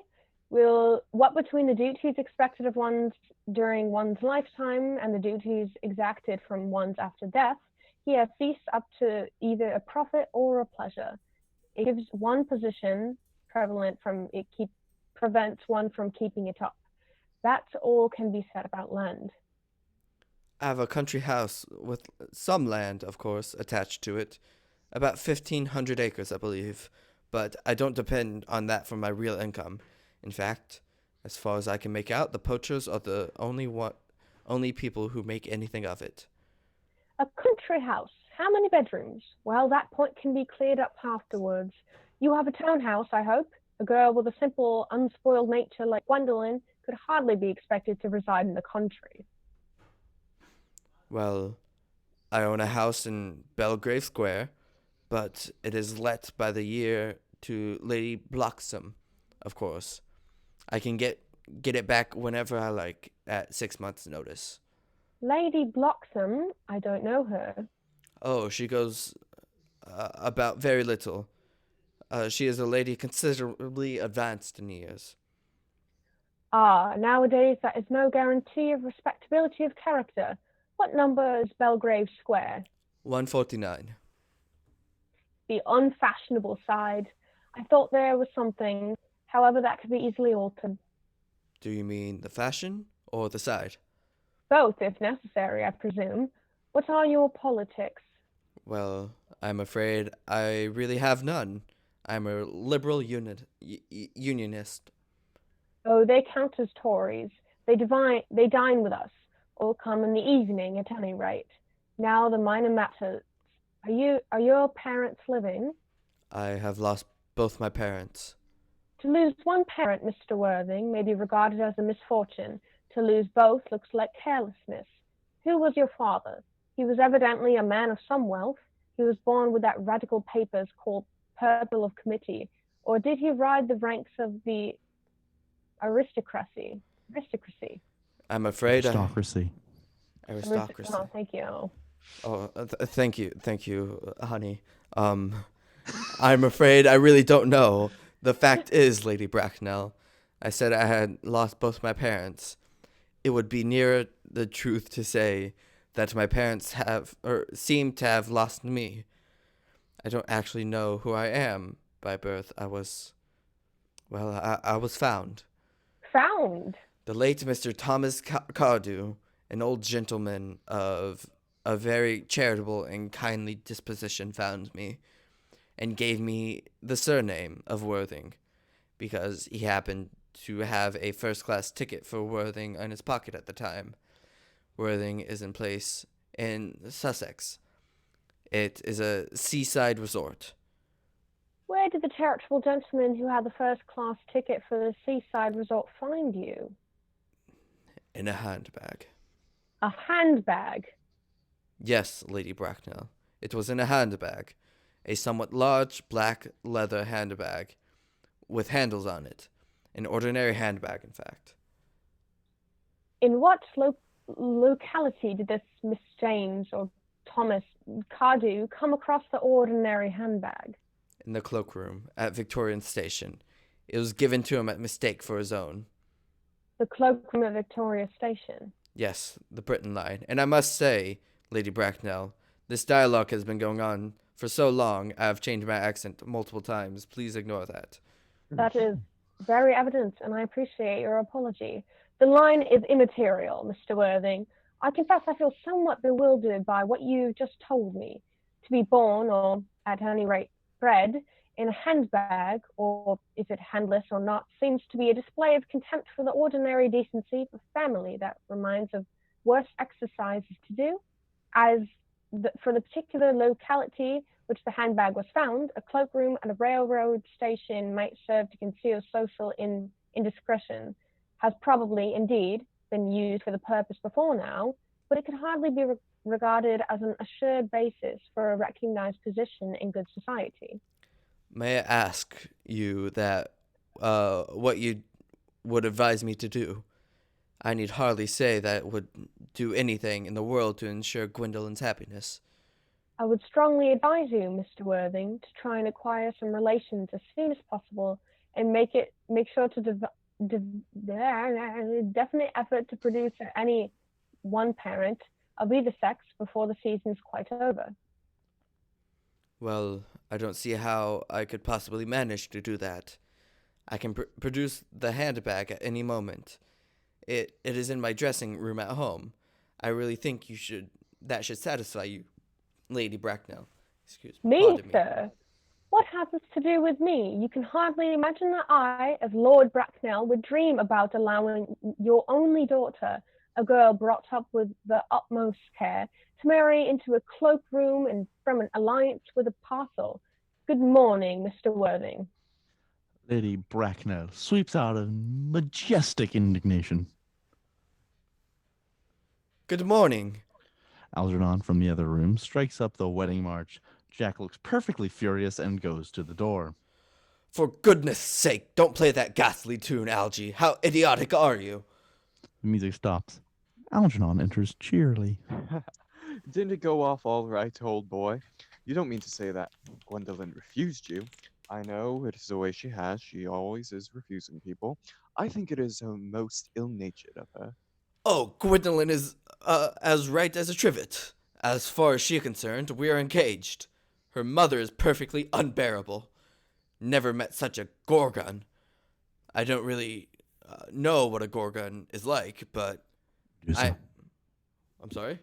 What between the duties expected of one during one's lifetime and the duties exacted from one's after death, he has ceased up to either a profit or a pleasure. It gives one position prevalent from it prevents one from keeping it up. That's all can be said about land. I have a country house with some land, of course, attached to it. About 1,500 acres, I believe. But I don't depend on that for my real income. In fact, as far as I can make out, the poachers are the only people who make anything of it. A country house. How many bedrooms? Well, that point can be cleared up afterwards. You have a townhouse, I hope. A girl with a simple, unspoiled nature like Gwendolyn could hardly be expected to reside in the country. Well, I own a house in Belgrave Square, but it is let by the year to Lady Bloxham, of course. I can get it back whenever I like, at 6 months' notice. Lady Bloxham? I don't know her. Oh, she goes about very little. She is a lady considerably advanced in years. Ah, nowadays that is no guarantee of respectability of character. What number is Belgrave Square? 149. The unfashionable side. I thought there was something. However, that could be easily altered. Do you mean the fashion or the side? Both, if necessary, I presume. What are your politics? Well, I'm afraid I really have none. I'm a liberal unionist. Oh, they count as Tories. They dine with us, or come in the evening at any rate. Now the minor matters. Are your parents living? I have lost both my parents. To lose one parent, Mr. Worthing, may be regarded as a misfortune. To lose both looks like carelessness. Who was your father? He was evidently a man of some wealth. He was born with that radical papers called Purple of Committee. Or did he ride the ranks of the aristocracy? I'm afraid Aristocracy. Aristocracy. Oh, thank you. Oh, thank you, honey. I'm afraid I really don't know. The fact is, Lady Bracknell, I said I had lost both my parents. It would be nearer the truth to say that my parents seem to have lost me. I don't actually know who I am by birth. I was found. Found? The late Mr. Thomas Cardew, an old gentleman of a very charitable and kindly disposition, found me and gave me the surname of Worthing because he happened to have a first-class ticket for Worthing in his pocket at the time. Worthing is in place in Sussex. It is a seaside resort. Where did the charitable gentleman who had the first-class ticket for the seaside resort find you? In a handbag. A handbag? Yes, Lady Bracknell. It was in a handbag. A somewhat large black leather handbag with handles on it. An ordinary handbag, in fact. In what locality did this Miss James or Thomas Cardew come across the ordinary handbag? In the cloakroom at Victorian Station. It was given to him at mistake for his own. The cloakroom at Victoria Station? Yes, the Britain line. And I must say, Lady Bracknell, this dialogue has been going on for so long, I have changed my accent multiple times. Please ignore that. That is very evident, and I appreciate your apology. The line is immaterial, Mr. Worthing. I confess I feel somewhat bewildered by what you just told me. To be born, or at any rate bred, in a handbag, or is it handless or not, seems to be a display of contempt for the ordinary decency of family that reminds of worse exercises to do. As for the particular locality which the handbag was found, a cloakroom at a railroad station might serve to conceal social indiscretion, has probably, indeed, been used for the purpose before now, but it could hardly be regarded as an assured basis for a recognized position in good society. May I ask you that what you would advise me to do? I need hardly say that it would do anything in the world to ensure Gwendolyn's happiness. I would strongly advise you, Mr. Worthing, to try and acquire some relations as soon as possible and make sure to definite effort to produce any one parent of either sex before the season is quite over. Well, I don't see how I could possibly manage to do that. I can produce the handbag at any moment. It is in my dressing room at home. I really think that should satisfy you, Lady Bracknell. Me, sir? What has this to do with me? You can hardly imagine that I, as Lord Bracknell, would dream about allowing your only daughter, a girl brought up with the utmost care, to marry into a cloakroom and from an alliance with a parcel. Good morning, Mr. Worthing. Lady Bracknell sweeps out in majestic indignation. Good morning. Algernon from the other room strikes up the wedding march. Jack looks perfectly furious and goes to the door. For goodness sake, don't play that ghastly tune, Algie. How idiotic are you? The music stops. Algernon enters cheerily. Didn't it go off all right, old boy? You don't mean to say that Gwendolyn refused you? I know it is the way she has. She always is refusing people. I think it is most ill-natured of her. Oh, Gwendolyn is as right as a trivet. As far as she is concerned, we are engaged. Her mother is perfectly unbearable. Never met such a gorgon. I don't really know what a gorgon is like, but Medusa. I'm sorry?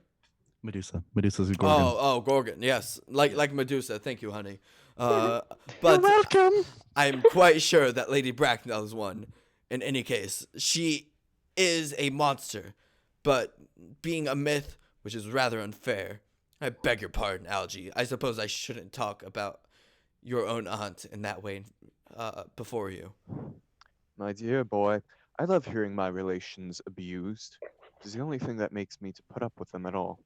Medusa. Medusa's a gorgon. Oh, gorgon. Yes, like Medusa. Thank you, honey. You're But welcome. I'm quite sure that Lady Bracknell is one. In any case, she is a monster, but being a myth, which is rather unfair. I beg your pardon, Algie. I suppose I shouldn't talk about your own aunt in that way before you. My dear boy, I love hearing my relations abused. It is the only thing that makes me to put up with them at all.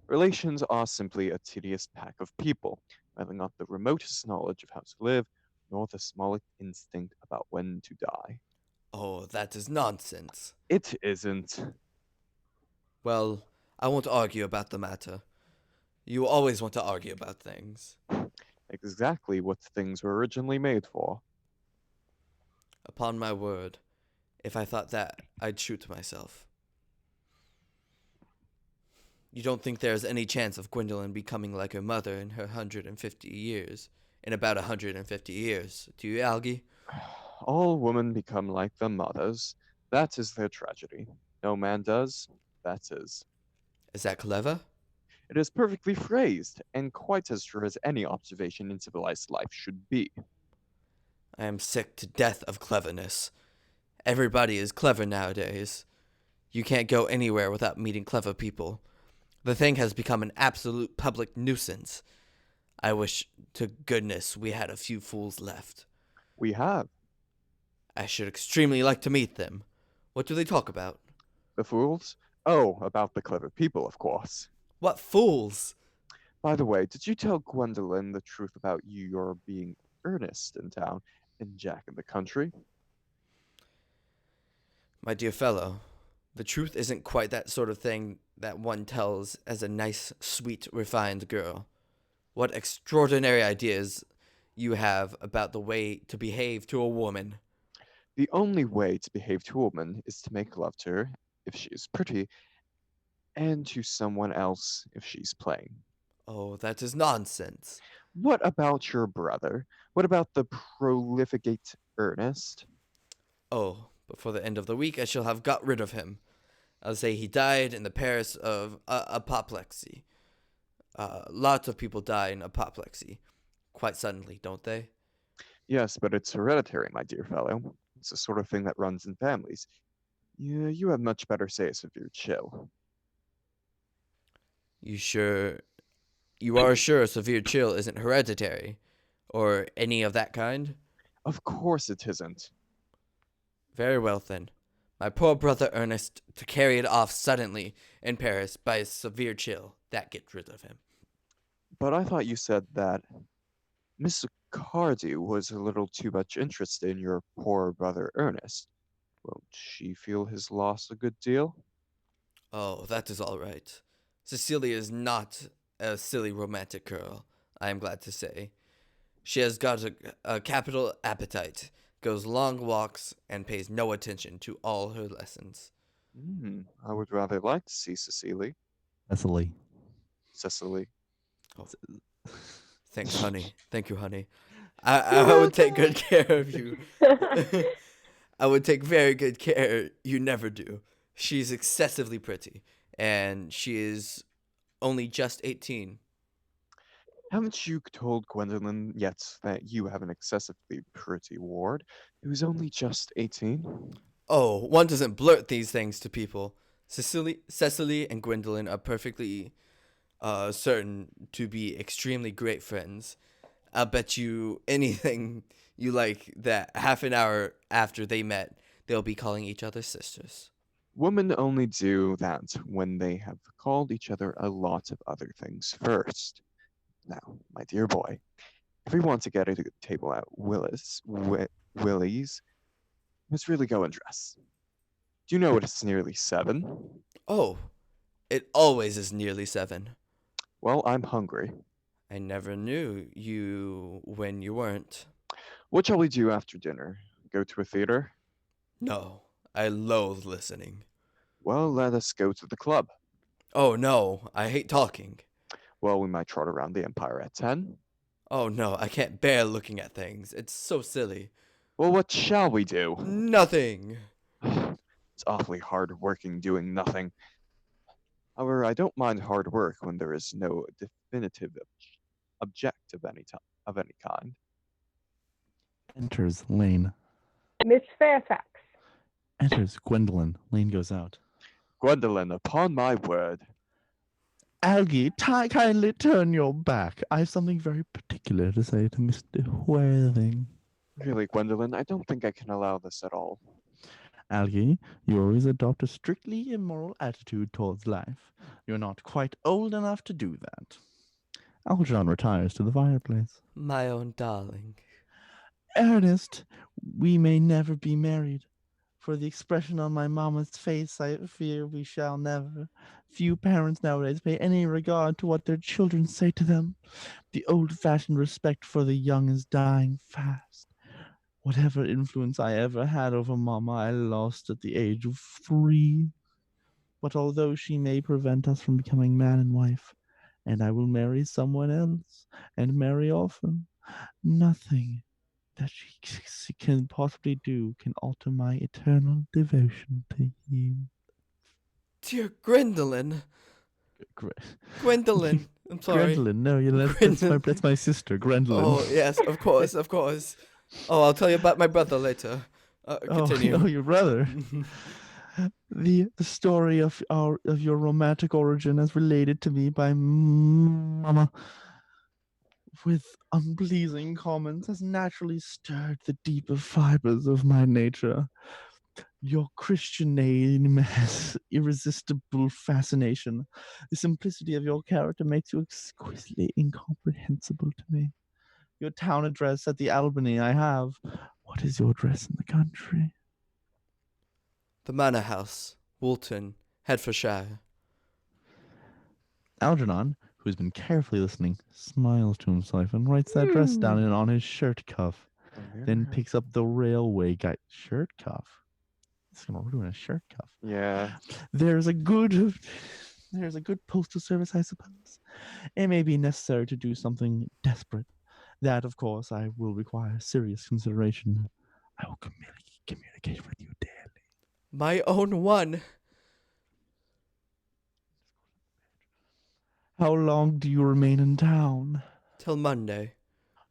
Relations are simply a tedious pack of people, having not the remotest knowledge of how to live, nor the smallest instinct about when to die. Oh, that is nonsense. It isn't. Well, I won't argue about the matter. You always want to argue about things. Exactly what things were originally made for. Upon my word, if I thought that, I'd shoot myself. You don't think there's any chance of Gwendolyn becoming like her mother in her 150 years? In about 150 years, do you, Algie? All women become like their mothers. That is their tragedy. No man does. That is. Is that clever? It is perfectly phrased, and quite as true as any observation in civilized life should be. I am sick to death of cleverness. Everybody is clever nowadays. You can't go anywhere without meeting clever people. The thing has become an absolute public nuisance. I wish to goodness we had a few fools left. We have. I should extremely like to meet them. What do they talk about? The fools? Oh, about the clever people, of course. What fools? By the way, did you tell Gwendolyn the truth about your being earnest in town and Jack in the country? My dear fellow, the truth isn't quite that sort of thing that one tells as a nice, sweet, refined girl. What extraordinary ideas you have about the way to behave to a woman. The only way to behave to a woman is to make love to her if she is pretty, and to someone else if she's plain. Oh, that is nonsense. What about your brother? What about the profligate Ernest? Oh, before the end of the week I shall have got rid of him. I'll say he died in the Paris of apoplexy. Lots of people die in apoplexy quite suddenly, don't they? Yes, but it's hereditary, my dear fellow. It's the sort of thing that runs in families. Yeah, you have much better say a severe chill. You sure? You are sure a severe chill isn't hereditary, or any of that kind? Of course it isn't. Very well then. My poor brother Ernest to carry it off suddenly in Paris by a severe chill. That gets rid of him. But I thought you said that Miss Cardew was a little too much interested in your poor brother Ernest. Won't she feel his loss a good deal? Oh, that is all right. Cecilia is not a silly romantic girl, I am glad to say. She has got a capital appetite, goes long walks, and pays no attention to all her lessons. I would rather like to see Cecily. Cecily. Cecily. Oh, thanks, honey. Thank you, honey. I would take good care of you. I would take very good care. You never do. She's excessively pretty, and she is only just 18. Haven't you told Gwendolyn yet that you have an excessively pretty ward who's only just 18? Oh, one doesn't blurt these things to people. Cecily, and Gwendolyn are perfectly certain to be extremely great friends. I'll bet you anything you like that half an hour after they met, they'll be calling each other sisters. Women only do that when they have called each other a lot of other things first. Now, my dear boy, if we want to get a table at Willie's, let's really go and dress. Do you know it's nearly 7? Oh, it always is nearly 7. Well, I'm hungry. I never knew you when you weren't. What shall we do after dinner? Go to a theater? No, I loathe listening. Well, let us go to the club. Oh no, I hate talking. Well, we might trot around the Empire at 10. Oh no, I can't bear looking at things. It's so silly. Well, what shall we do? Nothing. It's awfully hard working doing nothing. However, I don't mind hard work when there is no definitive object of any kind. Enters Lane. Miss Fairfax. Enters Gwendolyn. Lane goes out. Gwendolyn, upon my word. Algie, kindly turn your back. I have something very particular to say to Mr. Whaling. Really, Gwendolyn, I don't think I can allow this at all. Algie, you always adopt a strictly immoral attitude towards life. You're not quite old enough to do that. Algernon retires to the fireplace. My own darling. Ernest, we may never be married. For the expression on my mamma's face, I fear we shall never. Few parents nowadays pay any regard to what their children say to them. The old-fashioned respect for the young is dying fast. Whatever influence I ever had over Mama, I lost at the age of 3. But although she may prevent us from becoming man and wife, and I will marry someone else, and marry often, nothing that she can possibly do can alter my eternal devotion to you. Dear Gwendolyn. Gre- Gwendolyn. I'm sorry. Gwendolyn, no, that's my sister, Gwendolyn. Oh, yes, of course, of course. Oh, I'll tell you about my brother later. Continue. Oh, your brother. The story of your romantic origin as related to me by Mama with unpleasing comments has naturally stirred the deeper fibers of my nature. Your Christian name has irresistible fascination. The simplicity of your character makes you exquisitely incomprehensible to me. Your town address at the Albany I have. What is your address in the country? The Manor House, Woolton, Hertfordshire. Algernon, who's been carefully listening, smiles to himself and writes that address down on his shirt cuff. Then picks up the railway guide shirt cuff. It's gonna ruin a shirt cuff. Yeah. There's a good postal service, I suppose. It may be necessary to do something desperate. That, of course, I will require serious consideration. I will communicate with you daily. My own one. How long do you remain in town? Till Monday.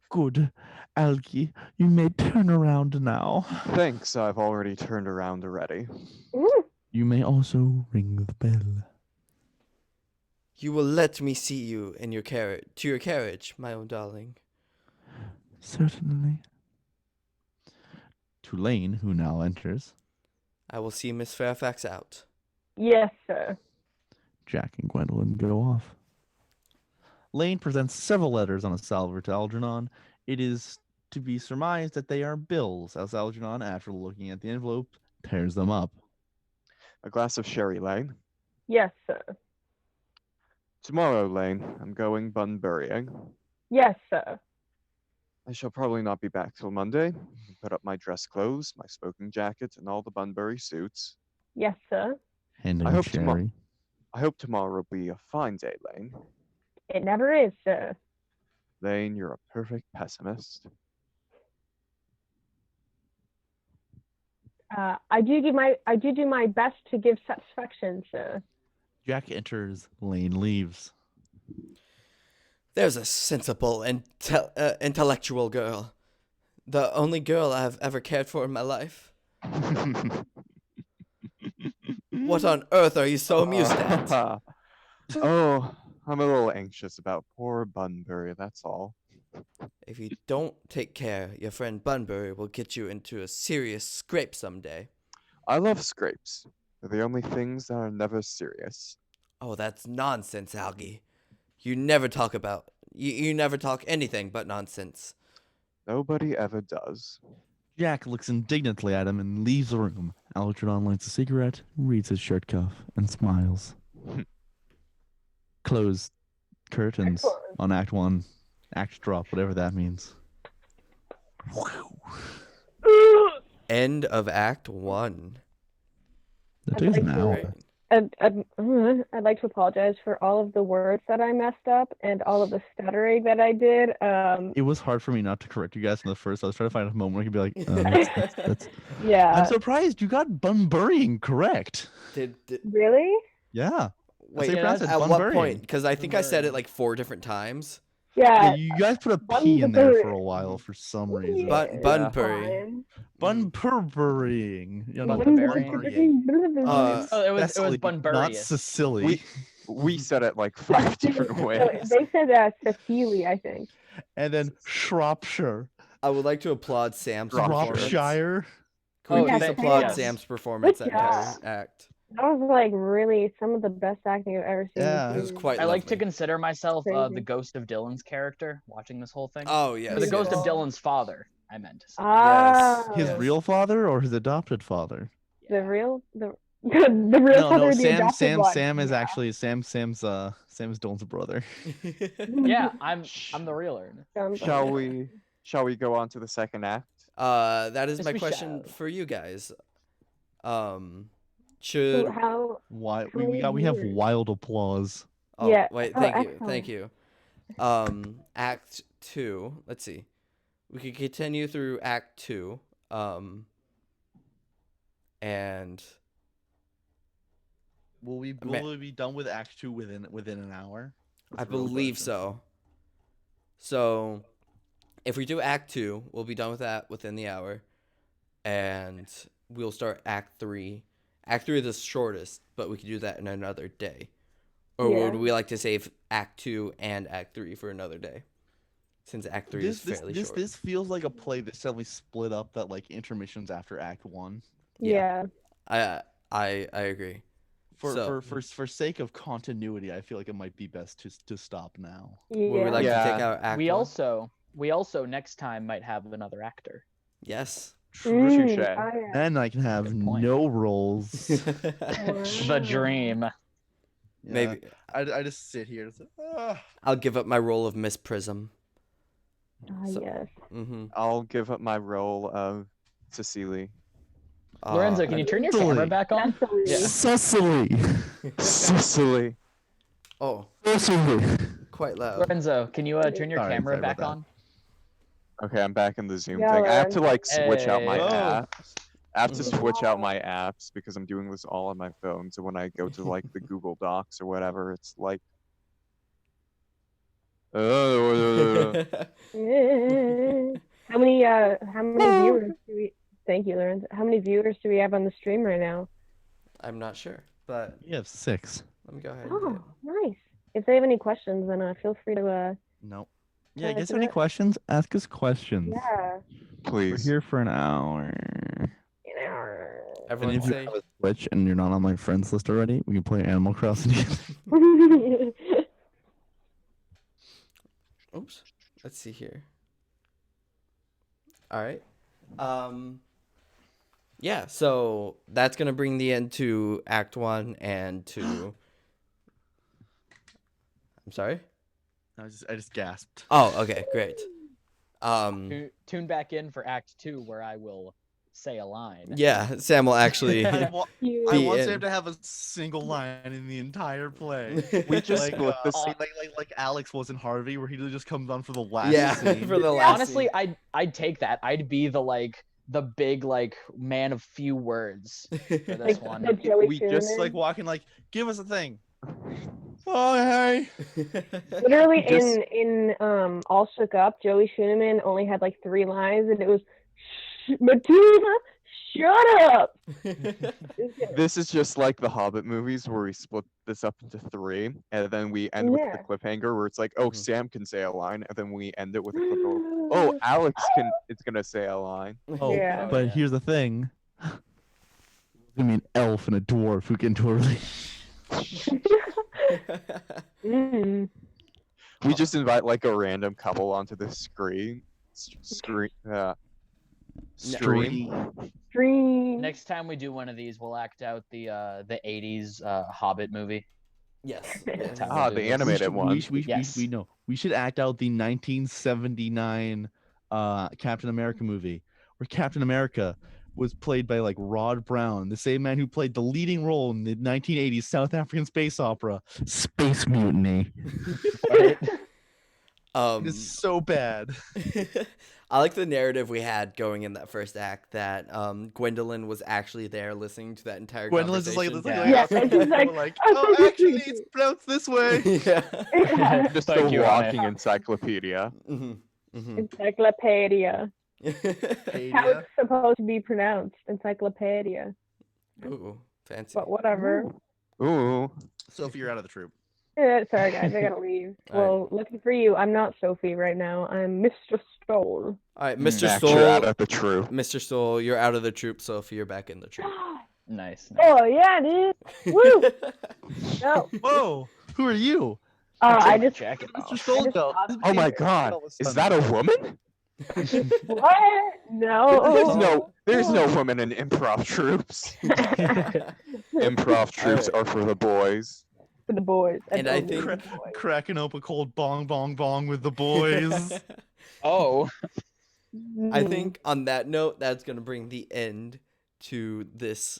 Good. Alki, you may turn around now. Thanks, I've already turned around already. Ooh, You may also ring the bell. You will let me see you in your carriage, to your carriage, my own darling. Certainly. To Lane, who now enters, I will see Miss Fairfax out. yes, sir. Jack and Gwendolyn go off. Lane presents several letters on a salver to Algernon. It is to be surmised that they are bills, as Algernon, after looking at the envelope, tears them up. A glass of sherry, Lane. Yes, sir. Tomorrow, Lane, I'm going Bunburying. Yes, sir. I shall probably not be back till Monday. Put up my dress clothes, my smoking jacket, and all the Bunbury suits. Yes, sir. Handing I him hope Sherry. I hope tomorrow will be a fine day, Lane. It never is, sir. Lane, you're a perfect pessimist. I do do my best to give satisfaction, sir. Jack enters. Lane leaves. There's a sensible and intellectual girl. The only girl I've ever cared for in my life. What on earth are you so amused at? Oh, I'm a little anxious about poor Bunbury, that's all. If you don't take care, your friend Bunbury will get you into a serious scrape someday. I love scrapes. They're the only things that are never serious. Oh, that's nonsense, Algie. You never talk about... You never talk anything but nonsense. Nobody ever does. Jack looks indignantly at him and leaves the room. Algernon lights a cigarette, reads his shirt cuff, and smiles. Close curtains Excellent. on Act 1. Act drop, whatever that means. End of Act 1. That took us an hour. Great. I'd like to apologize for all of the words that I messed up and all of the stuttering that I did. It was hard for me not to correct you guys from the first. I was trying to find a moment where I could be like, that's... Yeah. I'm surprised you got Bunburying correct. Did Really? Yeah. wait, you pronounced it at what Bunburying. point? Because I think I said it like 4 different times. Yeah, Yeah. you guys put a P in there for a Bunbury. while for some reason. Bunbury. Bunburying. You know, not Bunburying. Bunburying. Oh, it was Cecily, not Bunburius. Sicily. We said it like 5 different ways. They said Cecily, I think. And then Shropshire. I would like to applaud Sam's performance. Shropshire. Can we Oh, please yes, applaud yes. Sam's performance that Good entire job. act? That was like really some of the best acting I've ever seen. Yeah. It was quite I like to lovely. consider myself Crazy. the ghost of Dylan's character watching this whole thing. Oh, yes. Or the ghost yes. of Dylan's father, I meant to say. Ah, His Yes. real father or his adopted father? the real the real No, father, no. the adopted one. Sam is Yeah. actually Sam's Dylan's brother. Yeah, I'm the real Ernest. Sounds Shall like- we go on to the second act? That is Yes, my we question shall. for you guys. So Should how? Why How many we have years? wild applause. oh Yeah. wait, Oh, thank excellent. you. Act 2. Let's see. We could continue through Act 2. And Will we be done with Act 2 within an hour? I That's a real believe question. so. So, if we do Act 2, we'll be done with that within the hour. And we'll start Act 3. Act 3 is the shortest, but we can do that in another day. Or Yeah. would we like to save Act 2 and Act 3 for another day? Since Act 3 is fairly short. This feels like a play that's suddenly split up that like intermissions after Act 1. Yeah. Yeah. I agree. For sake of continuity, I feel like it might be best to stop now. Would we Yeah. like to take Yeah. out Act We 1? also next time might have another actor. Yes. Touche. Oh, yeah. Then I can have Good point. no roles. The Wow. dream. Yeah. Maybe I just sit here and say, I'll give up my role of Miss Prism. Ah, So- yes. Mm-hmm. I'll give up my role of Cecily. Lorenzo, can you turn your camera Cecily. back on? Cecily. Yeah. Cecily. Cecily. Oh, Cecily. quite loud. Lorenzo, can you turn your Sorry camera about back that. on? Okay, I'm back in the Zoom Yeah, thing. I have to Lorenzo. like switch out my Hey. apps. I have to Mhm. switch out my apps because I'm doing this all on my phone. So when I go to like the Google Docs or whatever, it's like How many viewers do we? Thank you, Lorenzo. How many viewers do we have on the stream right now? I'm not sure, but You have 6. let me go ahead. And do Oh, it. nice. If they have any questions, then feel free to. Nope. Yeah, Like guys have any that. questions? Ask us questions. Yeah. We're Please. here for an hour. And Everyone if you say have a Switch and you're not on my friends list already, we can play Animal Crossing together. oops. Let's see here. All right. Yeah, so that's gonna bring the end to Act 1 and 2. I'm sorry? I just gasped. Oh, okay, great. Tune back in for Act 2, where I will say a line. Yeah, Sam will actually I want Be Sam in. to have a single line in the entire play. We just Like, split this. like Alex was in Harvey, where he just comes on for the last Yeah, scene. for the last Honestly, scene. I'd take that. I'd be the big man of few words for this Like one. the Joey We just Schumann. like walking, like, give us a thing. Oh hey. Literally Just- in All Shook Up, Joey Schumann only had like 3 lines, and it was, Matilda, shut up. This is just like the Hobbit movies where we split this up into 3, and then we end with the Yeah. cliffhanger where it's like, oh, Mhm. Sam can say a line, and then we end it with a cliffhanger. Oh, Alex is gonna say a line. Oh, Yeah. but yeah. here's the thing. There's gonna be an elf and a dwarf who get into a relationship. Mm. We just invite like a random couple onto the screen. Stream. Dream. Next time we do one of these, we'll act out the 80s Hobbit movie. Yes. That's how Ah, we'll do the this. animated one. Yes. We should act out the 1979 Captain America movie, where Captain America was played by like Rod Brown, the same man who played the leading role in the 1980s South African space opera Space Mutiny. Right? It is so bad. I like the narrative we had going in that first act that Gwendolyn was actually there listening to that entire Gwendolyn's just like, conversation. Yeah, and she's like, oh, actually, it's pronounced this way. Yeah. Just Thank a you, walking encyclopedia. Mhm, mhm. Encyclopedia. How Encyclopedia. it's supposed to be pronounced. Encyclopedia. Ooh, fancy. But whatever. Ooh. Sophie, you're out of the troop. Sorry, guys, I gotta leave. All right. Well, looking for you. I'm not Sophie right now. I'm Mr. Stoll. All right, Mr. Max, you're out Stoll. of the troop. Mr. Stoll, you're out of the troop. Sophie, you're back in the troop. Nice. Oh, yeah, dude. Woo! No. Whoa, who are you? I just. Jacket Mr. off. Stolgo. Oh my god. Is that a woman? What? No. There's no women in improv troops. Improv troops are for the boys. For the boys. And I only think- for the boys. Cracking up a cold bong bong bong with the boys. Oh, I think on that note, that's gonna bring the end to this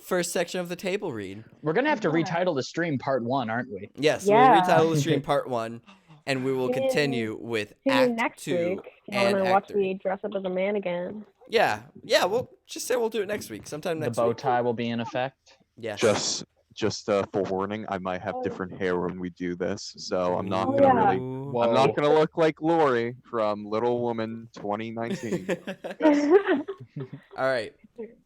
first section of the table read. we're gonna have to Yeah. retitle the stream Part 1, aren't we? Yes, Yeah. we'll retitle the stream part 1, and we will Tune in- continue with Tune in Act next 2 week. If you and want to Act watch 3. me dress up as a man again. Yeah, we'll just say we'll do it next week, sometime The next bow week. tie will be in effect. Yes. Just forewarning, I might have different hair when we do this, so I'm not Oh, gonna yeah. really. Ooh. I'm not Whoa. gonna look like Lori from Little Woman 2019. All right.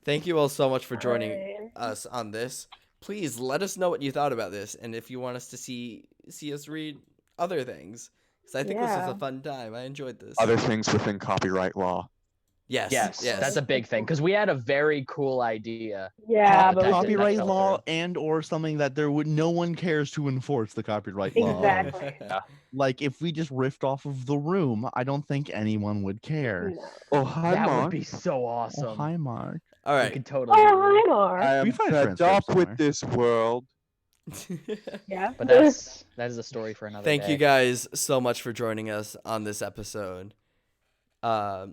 Thank you all so much for joining Alright. us on this. Please let us know what you thought about this, and if you want us to see us read other things, because I think this was Yeah. a fun time. I enjoyed this. Other things within copyright law. Yes. Yes, that's a big thing because we had a very cool idea. Yeah, but we Copy- didn't- Copyright fell law through. and or something that no one cares to enforce the copyright law. Exactly. Like if we just riffed off of The Room, I don't think anyone would care. No. Oh, hi, that Mom. would be so awesome. Oh, hi, Mark. All We right. could totally. Oh, do hi, it. Mark. I We am find fed transcripts up with somewhere. this world. Yeah. But that is a story for another Thank day. you guys so much for joining us on this episode. I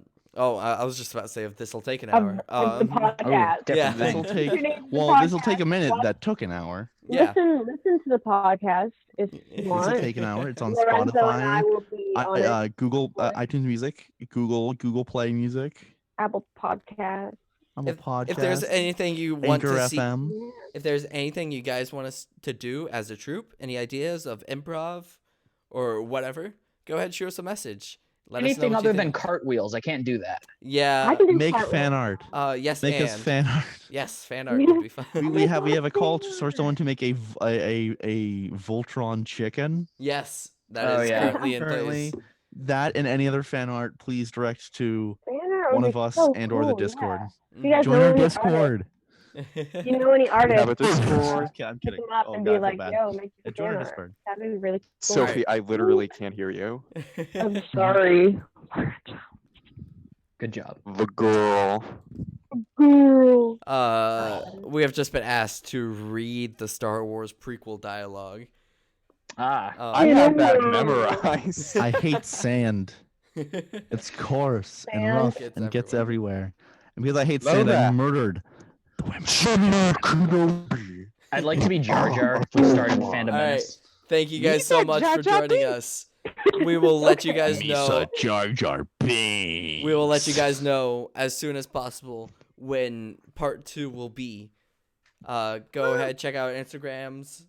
was just about to say if this will take an hour. Of the podcast. different yeah. This'll thing. take Tune into the this'll take a podcast. minute. Watch- That took an hour. Yeah. Listen to the podcast if you This'll want. take an hour. It's on Lorenzo and I Spotify, will be on it. Google What? iTunes Music, Google Play Music. Apple Podcast. I'm a podcast. If there's anything you want Anchor to see, FM. Yeah. if there's anything you guys want us to do as a troupe, any ideas of improv or whatever, go ahead and shoot us a message. Let us know Anything what you other than think. cartwheels, I can't do that. I Yeah. can do Make cartwheels. fan art. Yes, Make us and fan art. yes, fan art would be fun. We have a call for someone to make a Voltron chicken. Yes, that Oh, is yeah. currently in Currently, place. that and any other fan art, please direct to Fan art one would of be us so and or the cool, yeah. Discord. If you guys Join know our any Discord. artists, you know any We have a artists, Discord. Okay, I'm hit kidding. them up Oh and god, be I feel like, bad. yo, make Yeah, some join our fan art. Discord. That'd be really cool. Sophie, I literally can't hear you. I'm sorry. Good job. The girl. Girl. We have just been asked to read the Star Wars prequel dialogue. Ah, I have that No. memorized. I hate sand. It's coarse and Sand rough gets and gets everywhere. everywhere. And because I hate Know sand, I that. murdered the women. I'd like to be Jar Jar if we started Fandom All right. Menace. Thank you guys so much for joining us. We will let you guys know. Jar Jar Binks. We will let you guys know as soon as possible when part 2 will be. Go ahead, check out our Instagrams.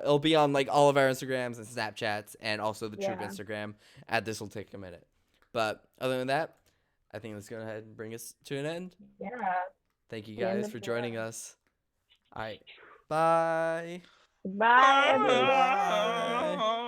It'll be on like all of our Instagrams and Snapchats, and also the Troop Yeah. Instagram. This will take a minute, but other than that, I think let's go ahead and bring us to an end. Yeah. Thank you The end guys of for the joining world. us. All right, bye. Bye, everyone. Bye.